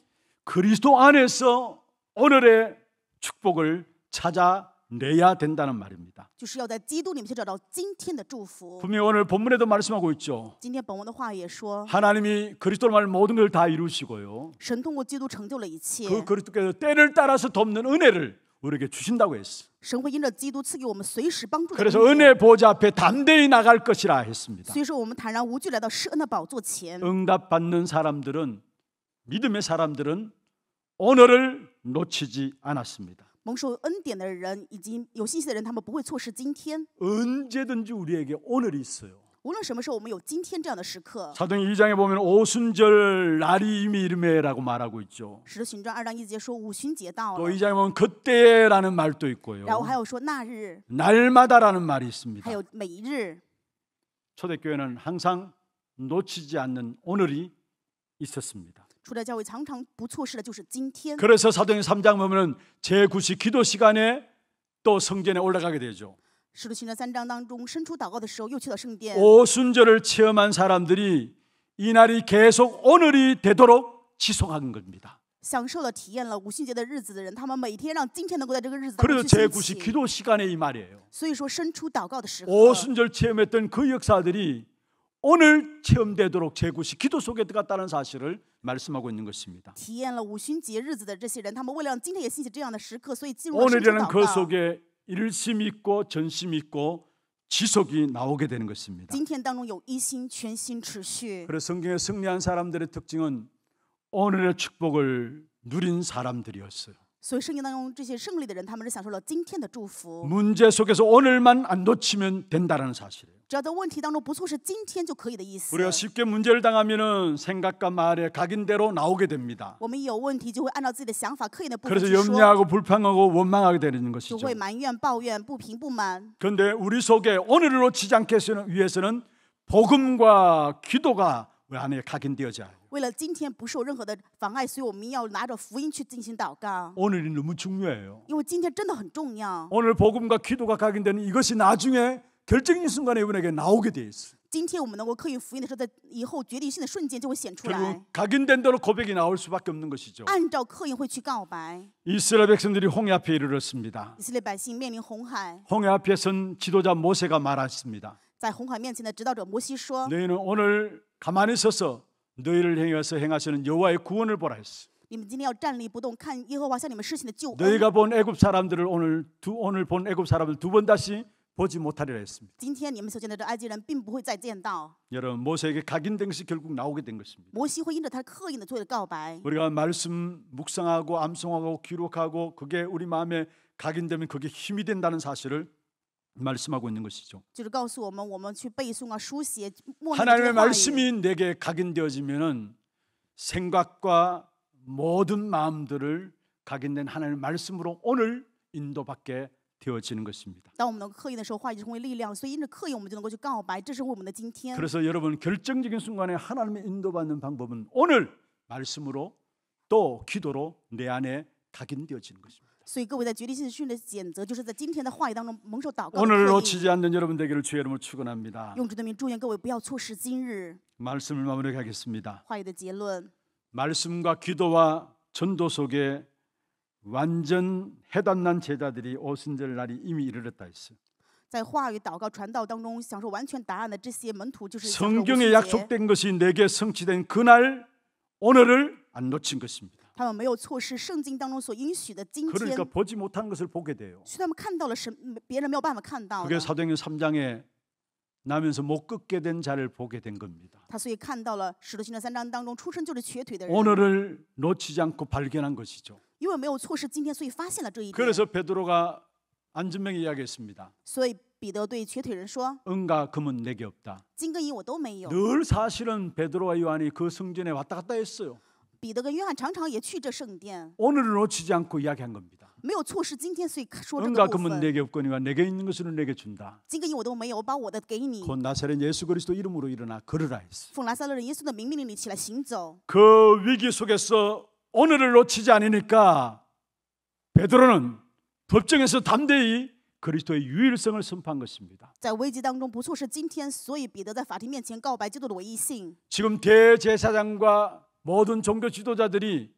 그리스도 안에서 오늘의 축복을 찾아내야 된다는 말입니다. 就是要在基督里面去找到今天的祝福。 분명히 오늘 본문에도 말씀하고 있죠. 今天本文的话也说， 하나님이 그리스도로 말 모든 걸 다 이루시고요. 神通过基督成就了一切， 그 그리스도께서 때를 따라서 돕는 은혜를 우리에게 주신다고 했어. 神会因着基督赐给我们随时帮助的 그래서 恩典。 은혜 보좌 앞에 담대히 나갈 것이라 했습니다. 所以说，我们坦然无惧来到施恩的宝座前。 응답받는 사람들은 믿음의 사람들은 오늘을 놓치지 않았습니다. 蒙受恩典的人以及有信心的人，他们不会错失今天。 언제든지 우리에게 오늘이 있어요. 无论什么时候，我们有今天这样的时刻。 사도행 2장에 보면 오순절 날이 이미 이르매라고 말하고 있죠. 使徒行传2章1节说五旬节到 또 了， 2장에 보면 그때라는 말도 있고요. 然后还有说那日， 날마다라는 말이 있습니다. 还有每一日。 초대교회는 항상 놓치지 않는 오늘이 있었습니다. 初代教会常常不错失的就是今天。 그래서 사도행 3장 보면 제9시 기도 시간에 또 성전에 올라가게 되죠. 使徒行传3章当中，伸出祷告的时候，又去了圣殿。 오순절을 체험한 사람들이 이 날이 계속 오늘이 되도록 지속한 겁니다. 享受了、体验了五旬节的日子的人，他们每天让今天能够在这个日子当 그래서 中去兴 제9시 起。 기도 시간에 이 말이에요. 所以说，伸出祷告的时刻， 오순절 체험했던 그 역사들이 오늘 체험되도록 제9시 기도 속에 들어갔다는 사실을 말씀하고 있는 것입니다. 体验了五旬节日子的这些人，他们为了让今天也兴起这样的时刻，所以进入了伸出 오늘이라는 祷 그 告。 속에 일심 있고 전심 있고 지속이 나오게 되는 것입니다. 今天当中有一心、全心、持续。 그래서 성경에 승리한 사람들의 특징은 오늘의 축복을 누린 사람들이었어요. 所以圣经当中这些胜利的人，他们是享受了今天的祝福。 문제 속에서 오늘만 안 놓치면 된다는 사실이에요. 只要在问题当中不错失今天就可以的意思。 우리가 쉽게 문제를 당하면은 생각과 말에 각인 대로 나오게 됩니다. 我们一有问题就会按照自己的想法、刻意的部分 그래서 去说， 염려하고 불평하고 원망하게 되는 就 것이죠. 会埋怨、抱怨、不平不满。 그런데 우리 속에 오늘을 놓치지 않기 위해서는 복음과 기도가 우리 안에 각인되어져야 해요. 为了今天不受任何的妨碍，所以我们要拿着福音去进行祷告， 오늘이 너무 중요해요. 因为今天真的很重要。 오늘 복음과 기도가 각인되는 이것이 나중에 결정적인 순간에 이분에게 나오게 돼 있어요. 今天我们能够刻意福音的时候，在以后决定性的瞬间就会显出来 결국 ， 각인된 대로 고백이 나올 수밖에 없는 것이죠. 按照刻意会去告白。 이스라엘 백성들이 홍해 앞에 이르렀습니다. 以色列百姓面临红海， 홍해 앞에 선 지도자 모세가 말했습니다. 在红海面前的指导者摩西说 너희는 오늘 가만히 서서 너희를 향해서 행하시는 여호와의 구원을 보라 했어. ：“你们今天要站立不动，看耶和华向你们施行的救恩。 너희가 본 애굽 사람들을 오늘 본 애굽 사람을 두 번 다시 보지 못하리라 했습니다. 今天你们所见的这埃及人，并不会再见到。 여러분 모세에게 각인된 것이 결국 나오게 된 것입니다. 摩西会因着他刻意的做的告白。 우리가 말씀 묵상하고 암송하고 기록하고 그게 우리 마음에 각인되면 그게 힘이 된다는 사실을 말씀하고 있는 것이죠. 就是告诉我们，我们去背诵啊、书写、默念这 하나님의 些话语。 말씀이 내게 각인되어지면은 생각과 모든 마음들을 각인된 하나님의 말씀으로 오늘 인도받게 되어지는 것입니다. 当我们能够刻意的时候，话语就成为力量，所以因着刻意，我们就能够去告白，这是我们的今天。 그래서 여러분 결정적인 순간에 하나님의 인도받는 방법은 오늘 말씀으로 또 기도로 내 안에 각인되어지는 것입니다. 所以各位在决定性训的选择，就是在今天的话语当中蒙受祷告的 오늘 刻意。 놓치지 않는 여러분 되기를 주의 이름으로 축원합니다. 用主的名祝愿各位不要错失今日 말씀을 마무리하겠습니다. 话语的结论。 말씀과 기도와 전도 속에 완전 해답난 제자들이 오순절 날이 이미 이르렀다 했어요. 在话语、祷告、传道当中享受完全答案的这些门徒，就是享受五 성경에 旬节 약속된 것이 내게 성취된 그날 오늘을 안 놓친 것입니다. 他们没有错失圣经当中所应许的今天， 그러니까 보지 못한 것을 보게 돼요. 是他们看到了神别人没有办法看到 그게 的。 사도행전 3장에 나면서 못 걷게 된 자를 보게 된 겁니다. 他所以看到了使徒行传3章当中出生就是瘸腿的人， 오늘을 놓치지 않고 발견한 것이죠. 因为没有错失今天，所以发现了这一点。 그래서 베드로가 안전병에 이야기했습니다. 所以彼得对瘸腿人说 은과 금은 내게 없다. 金跟银我都没有。 늘 사실은 베드로와 요한이 그 성전에 왔다 갔다 했어요. 彼得跟约翰常常也去这圣殿， 오늘을 놓치지 않고 이야기한 겁니다. 没有错失今天，所以说这 은과 个部 금은 分。 내게 없거니와 내게 있는 것은 내게 준다. 金跟银我都没有，我把我的给你。 곧 나사렛 예수 그리스도 이름으로 일어나 걸으라 했어. 奉拿撒勒人耶稣的名命令你起来行走。 그 위기 속에서 오늘을 놓치지 않으니까 베드로는 법정에서 담대히 그리스도의 유일성을 선포한 것입니다. 在危机当中不错失今天，所以彼得在法庭面前告白基督的唯一性。 지금 대제사장과 모든 종교 지도자들이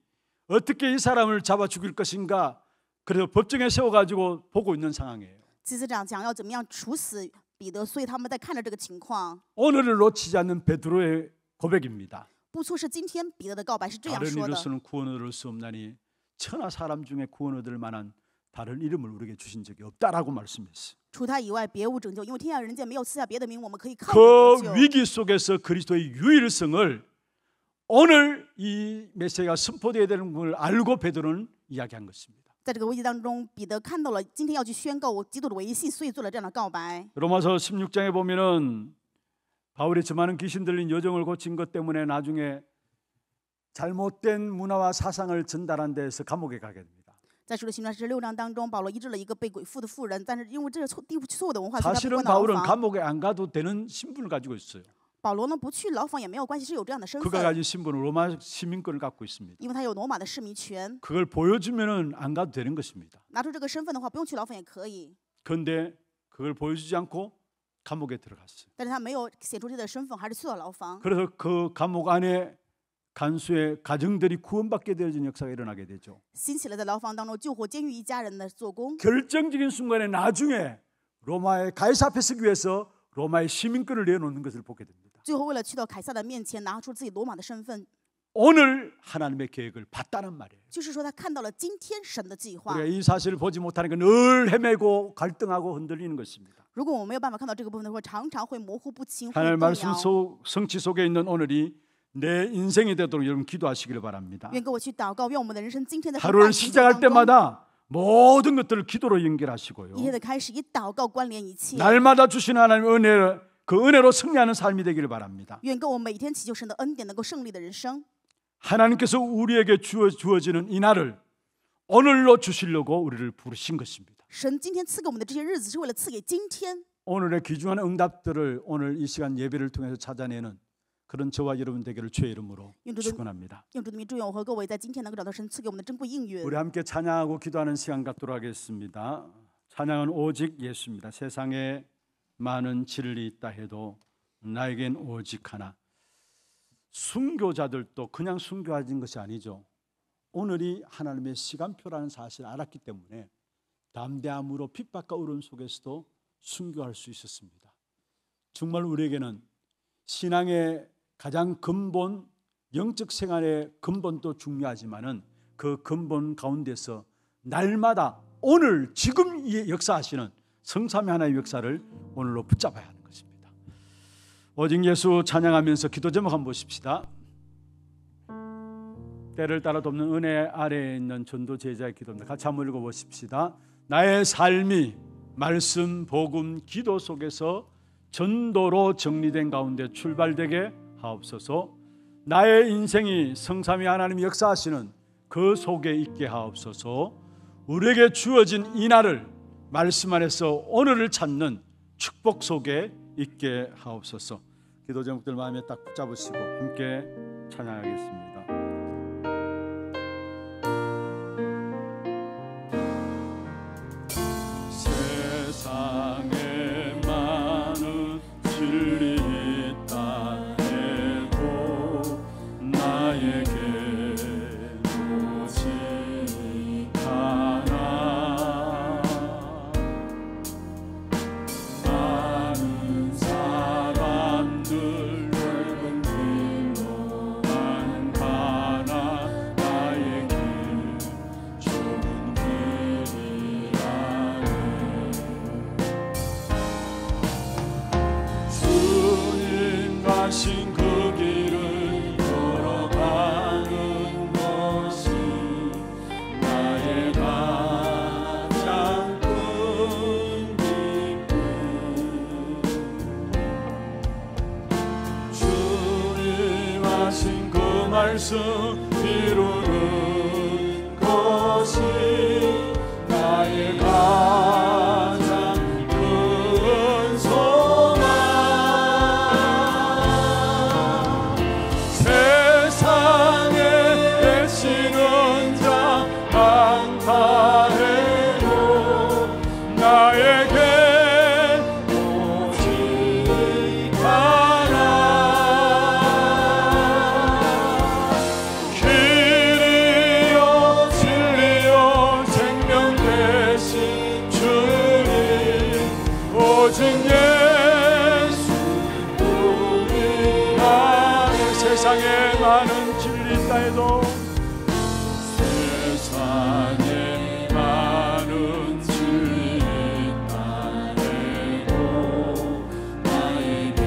어떻게 이 사람을 잡아 죽일 것인가 그래서 법정에 세워가지고 보고 있는 상황이에요. 祭司长讲要怎么样处死彼得，所以他们在看着这个情况。 오늘을 놓치지 않는 베드로의 고백입니다. 不错失今天，彼得的告白是这样 다른 说的： 이로서는 구원을 얻을 수 없나니 천하 사람 중에 구원 얻을 만한 다른 이름을 우리에게 주신 적이 없다라고 말씀했어요. 除他以外别无拯救，因为天下人间没有赐下别的名，我们可以靠着 그 得救。 위기 속에서 그리스도의 유일성을 오늘 이 메시지가 선포되어야 되는 걸 알고 베드로는 이야기한 것입니다. 在这个危机当中，彼得看到了今天要去宣告我基督的唯一性，所以做了这样的告白。 로마서 16장에 보면은 바울이 저 많은 귀신 들린 여종을 고친 것 때문에 나중에 잘못된 문화와 사상을 전달한 데에서 감옥에 가게 됩니다. 在使徒行传16章当中，保罗医治了一个被鬼附的妇人，但是因为这是错误的文化，所以他被 사실은 关到牢 바울은 房。 감옥에 안 가도 되는 신분을 가지고 있어요. 保罗呢不去牢房也没有关系，是有这样的身 그가 份， 가진 신분은 로마 시민권을 갖고 있습니다. 因为他有罗马的市民权。 그걸 보여주면은 안 가도 되는 것입니다. 拿出这个身份的话，不用去牢房也可以。 그런데 그걸 보여주지 않고 감옥에 들어갔어요. 但是他没有显出这个身份，还是去了牢房。 그래서 그 감옥 안에 간수의 가정들이 구원받게 되어진 역사가 일어나게 되죠. 兴起了在牢房当中救活监狱一家人的做工。 결정적인 순간에 나중에 로마의 가이사 앞에 서기 위해서 로마의 시민권을 내놓는 것을 보게 됩니다. 最后为了去到凯撒的面前，拿出自己罗马的身份， 오늘 하나님의 계획을 봤다는 말이에요. 就是说他看到了今天神的计划。 우리가 이 사실을 보지 못하니까 늘 헤매고 갈등하고 흔들리는 것입니다. 如果我没有办法看到这个部分的话，常常会模糊不清，会 하나님의 动 말씀 摇。 성취 속에 있는 오늘이 내 인생이 되도록 여러분 기도하시기를 바랍니다. 愿跟我去祷告，愿我们的人生今天的 하루를 시작할 때마다 모든 것들을 기도로 연결하시고요. 一天的开始以祷告关联一切。 날마다 주시는 하나님의 은혜를 그 은혜로 승리하는 삶이 되기를 바랍니다. 愿跟我每天祈求神的恩典，能够胜利的人生。 하나님께서 우리에게 주어지는 이 날을 오늘로 주시려고 우리를 부르신 것입니다. 神今天赐给我们的这些日子，是为了赐给今天。 오늘의 귀중한 응답들을 오늘 이 시간 예배를 통해서 찾아내는 그런 저와 여러분 되기를 주의 이름으로 축원합니다. 用主的名祝愿我和各位在今天能够找到神赐给我们的珍贵应允。 우리 함께 찬양하고 기도하는 시간 갖도록 하겠습니다. 찬양은 오직 예수입니다. 세상에 많은 진리 있다 해도 나에겐 오직 하나. 순교자들도 그냥 순교하는 것이 아니죠. 오늘이 하나님의 시간표라는 사실을 알았기 때문에 담대함으로 핍박과 어려움 속에서도 순교할 수 있었습니다. 정말 우리에게는 신앙의 가장 근본, 영적 생활의 근본도 중요하지만은 그 근본 가운데서 날마다 오늘 지금 역사하시는 성삼위 하나의 역사를 오늘로 붙잡아야 하는 것입니다. 오직 예수 찬양하면서 기도 제목 한번 보십시다. 때를 따라 돕는 은혜 아래에 있는 전도 제자의 기도입니다. 같이 한번 읽어보십시다. 나의 삶이 말씀, 복음, 기도 속에서 전도로 정리된 가운데 출발되게 하옵소서. 나의 인생이 성삼위 하나님 역사하시는 그 속에 있게 하옵소서. 우리에게 주어진 이 날을 말씀 안에서 오늘을 찾는 축복 속에 있게 하옵소서. 기도 제목들 마음에 딱 붙잡으시고 함께 찬양하겠습니다. 세상에 많은 진리 있다 해도 나에게 오직 하나. 많은 사람들 넓은 길로만 가나 나에게 좁은 길이 아네. 주님 가신 그 길을 걸어가는 것이 나 하신 그 말씀 이루는 것이 나의 가장 큰 소망. 세상에 애쓰는 자 강타해도 나에게 세상에 많은 진리 있다 해도 세상에 많은 진리 있다 해도 나에게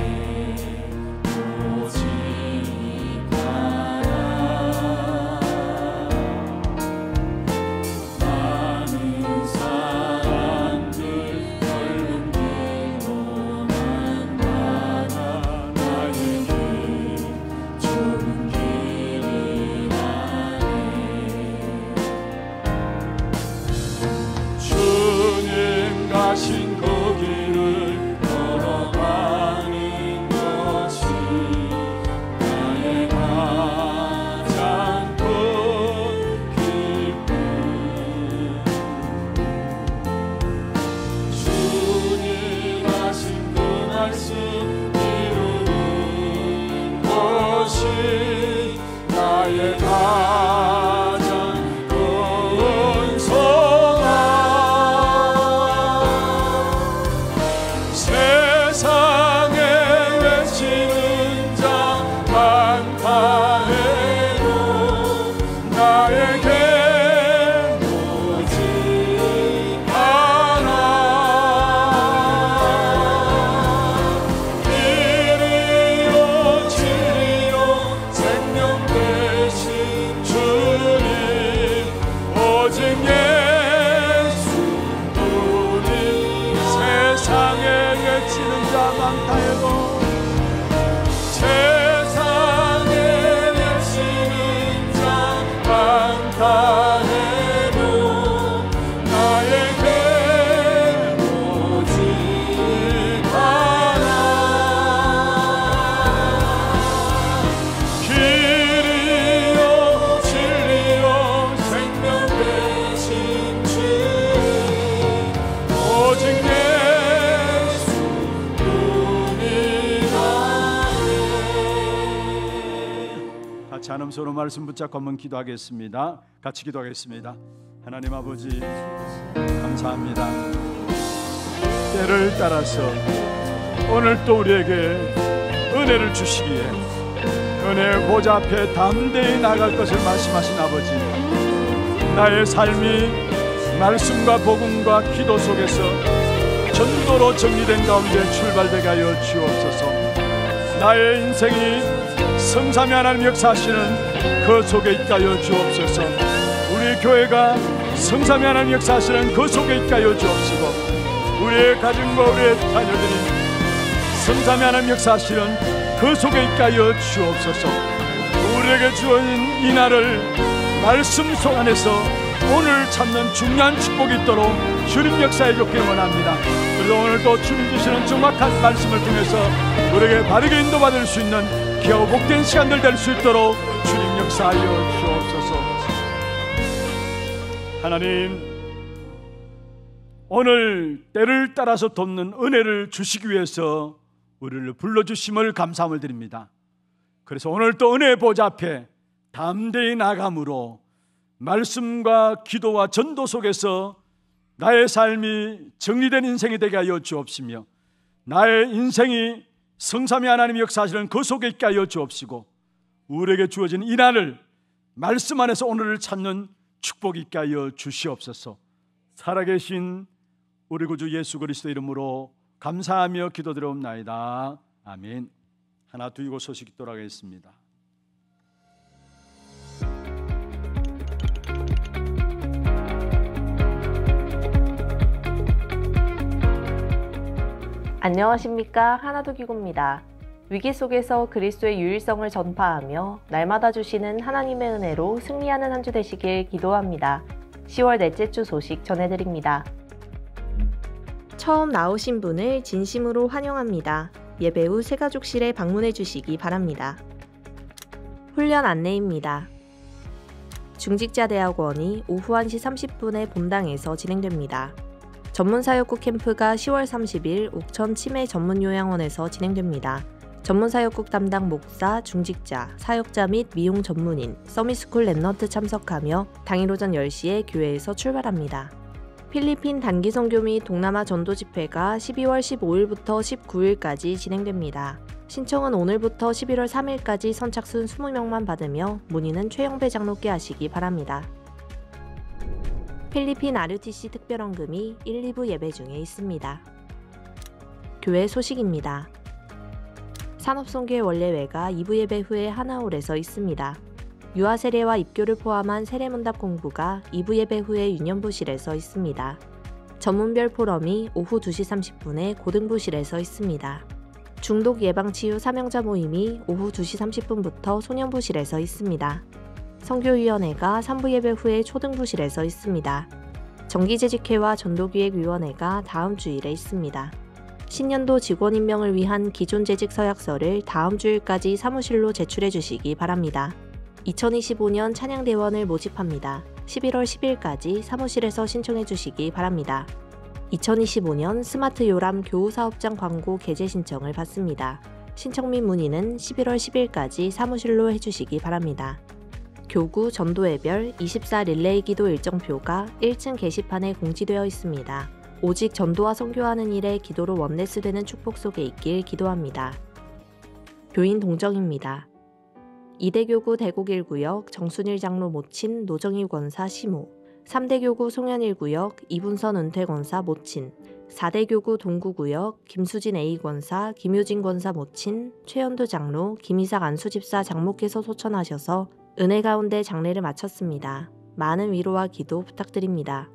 오직 하나. 많은 사람들 넓은 길로 난 가나 나에게 좁은 길을 가네. 주님 가신 그 길을 걸어가는 것이 나의 가장 큰 기쁨. 주님 하신 그 말씀 이루는 것이 나의 가장 큰 소망. 세상에 외치는 자 많다해도 나에게 오직 하나. 길이요 진리요 생명 되신 주님 오직 예수뿐이. 세상에 외치는 자 많다 해도 세상에 외치는 자 많다 해도 나에게 오직 하나. 길이요 진리요 생명 되신 주님 오직 예수뿐이라네. 같이 한음소로 말씀 붙잡고 한번 기도하겠습니다. 같이 기도하겠습니다. 하나님 아버지 감사합니다. 때를 따라서 오늘 또 우리에게 은혜를 주시기에 은혜 보좌 앞에 담대히 나갈 것을 말씀하신 아버지, 나의 삶이 말씀과 복음과 기도 속에서 전도로 정리된 가운데 출발되게 하여 주옵소서. 나의 인생이 성삼위 하나님 역사하시는 그 속에 있게 하여 주옵소서. 우리 교회가 성삼위 하나님 역사하시는 그 속에 있게 하여 주옵시고, 우리의 가정과 우리의 자녀들이 성삼위 하나님 역사하시는 그 속에 있게 하여 주옵소서. 우리에게 주어진 이 날을 말씀 속 안에서 오늘 찾는 중요한 축복이 있도록 주님 역사해 주기를 원합니다. 그래서 오늘도 주님 주시는 정확한 말씀을 통해서 우리에게 바르게 인도받을 수 있는 귀하고 복된 시간들 될 수 있도록 주님 역사하여 주옵소서. 하나님, 오늘 때를 따라서 돕는 은혜를 주시기 위해서 우리를 불러주심을 감사함을 드립니다. 그래서 오늘 또 은혜의 보좌 앞에 담대히 나감으로 말씀과 기도와 전도 속에서 나의 삶이 정리된 인생이 되게 하여 주옵시며, 나의 인생이 성삼위 하나님이 역사하시는 그 속에 있게 하여 주옵시고, 우리에게 주어진 이 날을 말씀 안에서 오늘을 찾는 축복이 있게 하여 주시옵소서. 살아계신 우리 구주 예수 그리스도 이름으로 감사하며 기도드려옵나이다. 아멘. 하나 두고 소식 돌아가겠습니다. 안녕하십니까, 하나두기고입니다. 위기 속에서 그리스도의 유일성을 전파하며 날마다 주시는 하나님의 은혜로 승리하는 한 주 되시길 기도합니다. 10월 넷째 주 소식 전해드립니다. 처음 나오신 분을 진심으로 환영합니다. 예배 후 새가족실에 방문해 주시기 바랍니다. 훈련 안내입니다. 중직자대학원이 오후 1시 30분에 본당에서 진행됩니다. 전문사역국 캠프가 10월 30일 옥천 치매 전문요양원에서 진행됩니다. 전문사역국 담당 목사, 중직자, 사역자 및 미용 전문인, 서밋스쿨 랩넌트 참석하며 당일 오전 10시에 교회에서 출발합니다. 필리핀 단기 선교 및 동남아 전도 집회가 12월 15일부터 19일까지 진행됩니다. 신청은 오늘부터 11월 3일까지 선착순 20명만 받으며 문의는 최영배 장로께 하시기 바랍니다. 필리핀 RUTC 특별헌금이 1, 2부 예배 중에 있습니다. 교회 소식입니다. 산업선교회 원례회가 2부 예배 후에 하나홀에서 있습니다. 유아 세례와 입교를 포함한 세례문답 공부가 2부 예배 후에 유년부실에서 있습니다. 전문별 포럼이 오후 2시 30분에 고등부실에서 있습니다. 중독 예방치유 사명자 모임이 오후 2시 30분부터 소년부실에서 있습니다. 선교위원회가 3부 예배 후에 초등부실에서 있습니다. 정기재직회와 전도기획위원회가 다음 주일에 있습니다. 신년도 직원 임명을 위한 기존 재직 서약서를 다음 주일까지 사무실로 제출해 주시기 바랍니다. 2025년 찬양대원을 모집합니다. 11월 10일까지 사무실에서 신청해 주시기 바랍니다. 2025년 스마트 요람 교우사업장 광고 게재 신청을 받습니다. 신청 및 문의는 11월 10일까지 사무실로 해주시기 바랍니다. 교구 전도예별 24 릴레이 기도 일정표가 1층 게시판에 공지되어 있습니다. 오직 전도와 선교하는 일에 기도로 원네스되는 축복 속에 있길 기도합니다. 교인 동정입니다. 이대교구 대곡 1구역 정순일 장로 모친 노정일 권사 시모, 3대교구 송현 1구역 이분선 은퇴 권사 모친, 4대교구 동구구역 김수진 A권사, 김효진 권사 모친, 최현두 장로, 김이삭 안수집사 장목께서 소천하셔서 은혜 가운데 장례를 마쳤습니다. 많은 위로와 기도 부탁드립니다.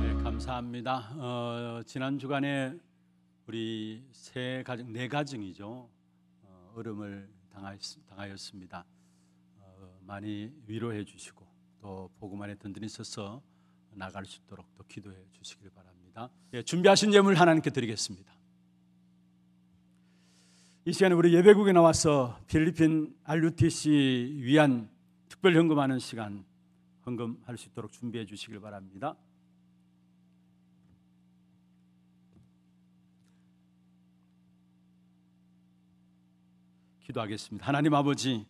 네, 감사합니다. 지난 주간에 우리 네 가정이죠. 어려움을 당하였습니다. 많이 위로해 주시고 또 복음 안에 든든히 서서 나갈 수 있도록 또 기도해 주시길 바랍니다. 예, 준비하신 예물 하나님께 드리겠습니다. 이 시간에 우리 예배국에 나와서 필리핀 RUTC 위한 특별 헌금하는 시간 헌금할 수 있도록 준비해 주시길 바랍니다. 기도하겠습니다. 하나님 아버지,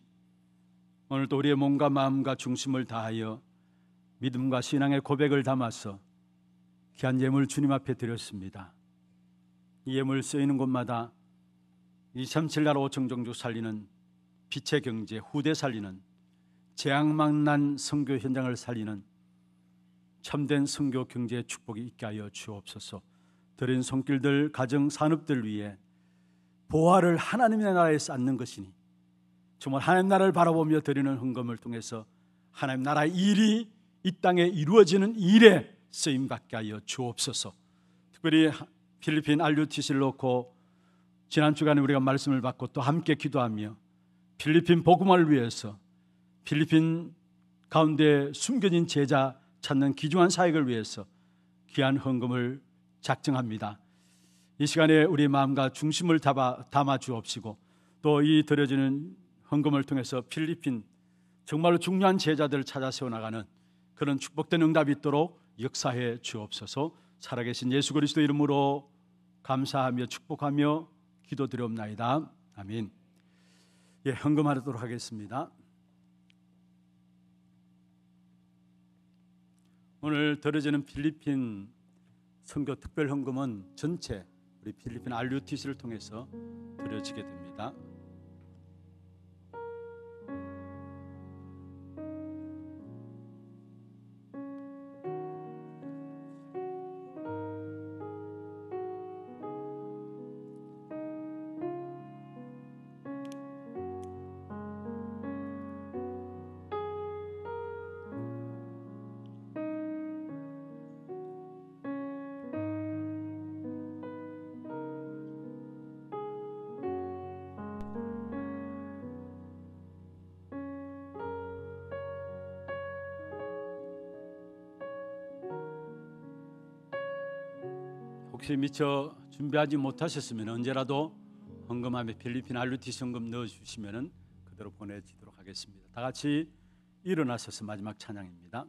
오늘도 우리의 몸과 마음과 중심을 다하여 믿음과 신앙의 고백을 담아서 귀한 예물 주님 앞에 드렸습니다. 이 예물 쓰이는 곳마다 237 나라 5천 종족 살리는 빛의 경제, 후대 살리는 재앙망난 선교 현장을 살리는 참된 선교 경제의 축복이 있게 하여 주옵소서. 드린 손길들, 가정, 산업들 위해 보화를 하나님의 나라에 쌓는 것이니 정말 하나님 나라를 바라보며 드리는 헌금을 통해서 하나님 나라의 일이 이 땅에 이루어지는 일에 쓰임받게 하여 주옵소서. 특별히 필리핀 RUTC를 놓고 지난 주간에 우리가 말씀을 받고 또 함께 기도하며 필리핀 복음화를 위해서 필리핀 가운데 숨겨진 제자 찾는 귀중한 사역을 위해서 귀한 헌금을 작정합니다. 이 시간에 우리 마음과 중심을 담아 주옵시고 또 이 드려지는 헌금을 통해서 필리핀 정말로 중요한 제자들을 찾아 세워나가는 그런 축복된 응답이 있도록 역사해 주옵소서. 살아계신 예수 그리스도 이름으로 감사하며 축복하며 기도드리옵나이다. 아멘. 예, 헌금하도록 하겠습니다. 오늘 드려지는 필리핀 선교 특별 헌금은 전체 우리 필리핀 RUTC를 통해서 드려지게 됩니다. 혹시 미처 준비하지 못하셨으면 언제라도 헌금함에 필리핀 RUTC 헌금 넣어주시면 그대로 보내지도록 하겠습니다. 다 같이 일어나셔서 마지막 찬양입니다.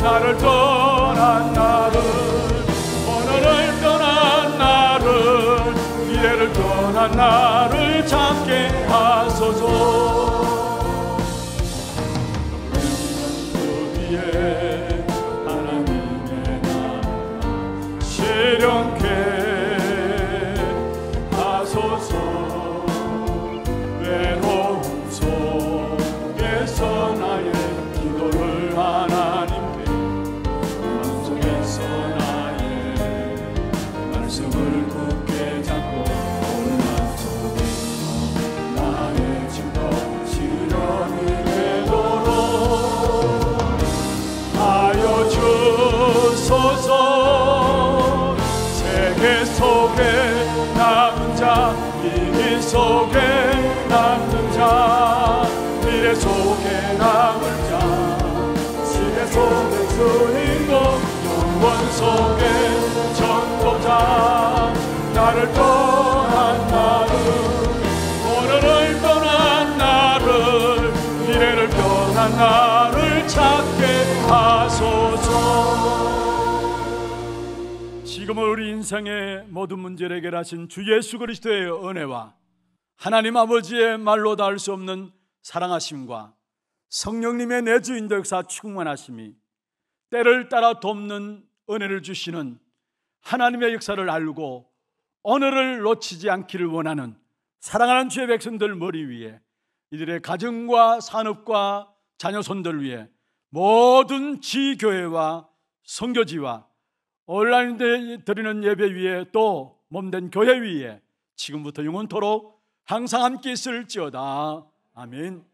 나를 떠난 나를, 오늘을 떠난 나를, 미래를 떠난 나를 찾게 하소서. 그 위에 하나님의 나라 실현케 하소서. 외로움 속에서 나의 기도를 하나님께, 마음속에서 나의 말씀을 굳게 잡고, 혼란 속에서 나의 짐도 시련이 되도록 하여 주소서. 세계 속에 남은 자, 위기 속에 남는 자, 미래 속에 남을 자, 시대 속의 주인공, 영원 속의 전도자. 나를 떠난 나를, 오늘을 떠난 나를, 미래를 떠난 나를 찾게 하소서. 지금은 우리 인생의 모든 문제를 해결하신 주 예수 그리스도의 은혜와 하나님 아버지의 말로 닿을 수 없는 사랑하심과 성령님의 내주인도 역사 충만하심이 때를 따라 돕는 은혜를 주시는 하나님의 역사를 알고 오늘을 놓치지 않기를 원하는 사랑하는 주의 백성들 머리 위에, 이들의 가정과 산업과 자녀손들 위에, 모든 지교회와 선교지와 온라인에 드리는 예배 위에, 또 몸된 교회 위에 지금부터 영원토록 항상 함께 있을지어다. 아멘.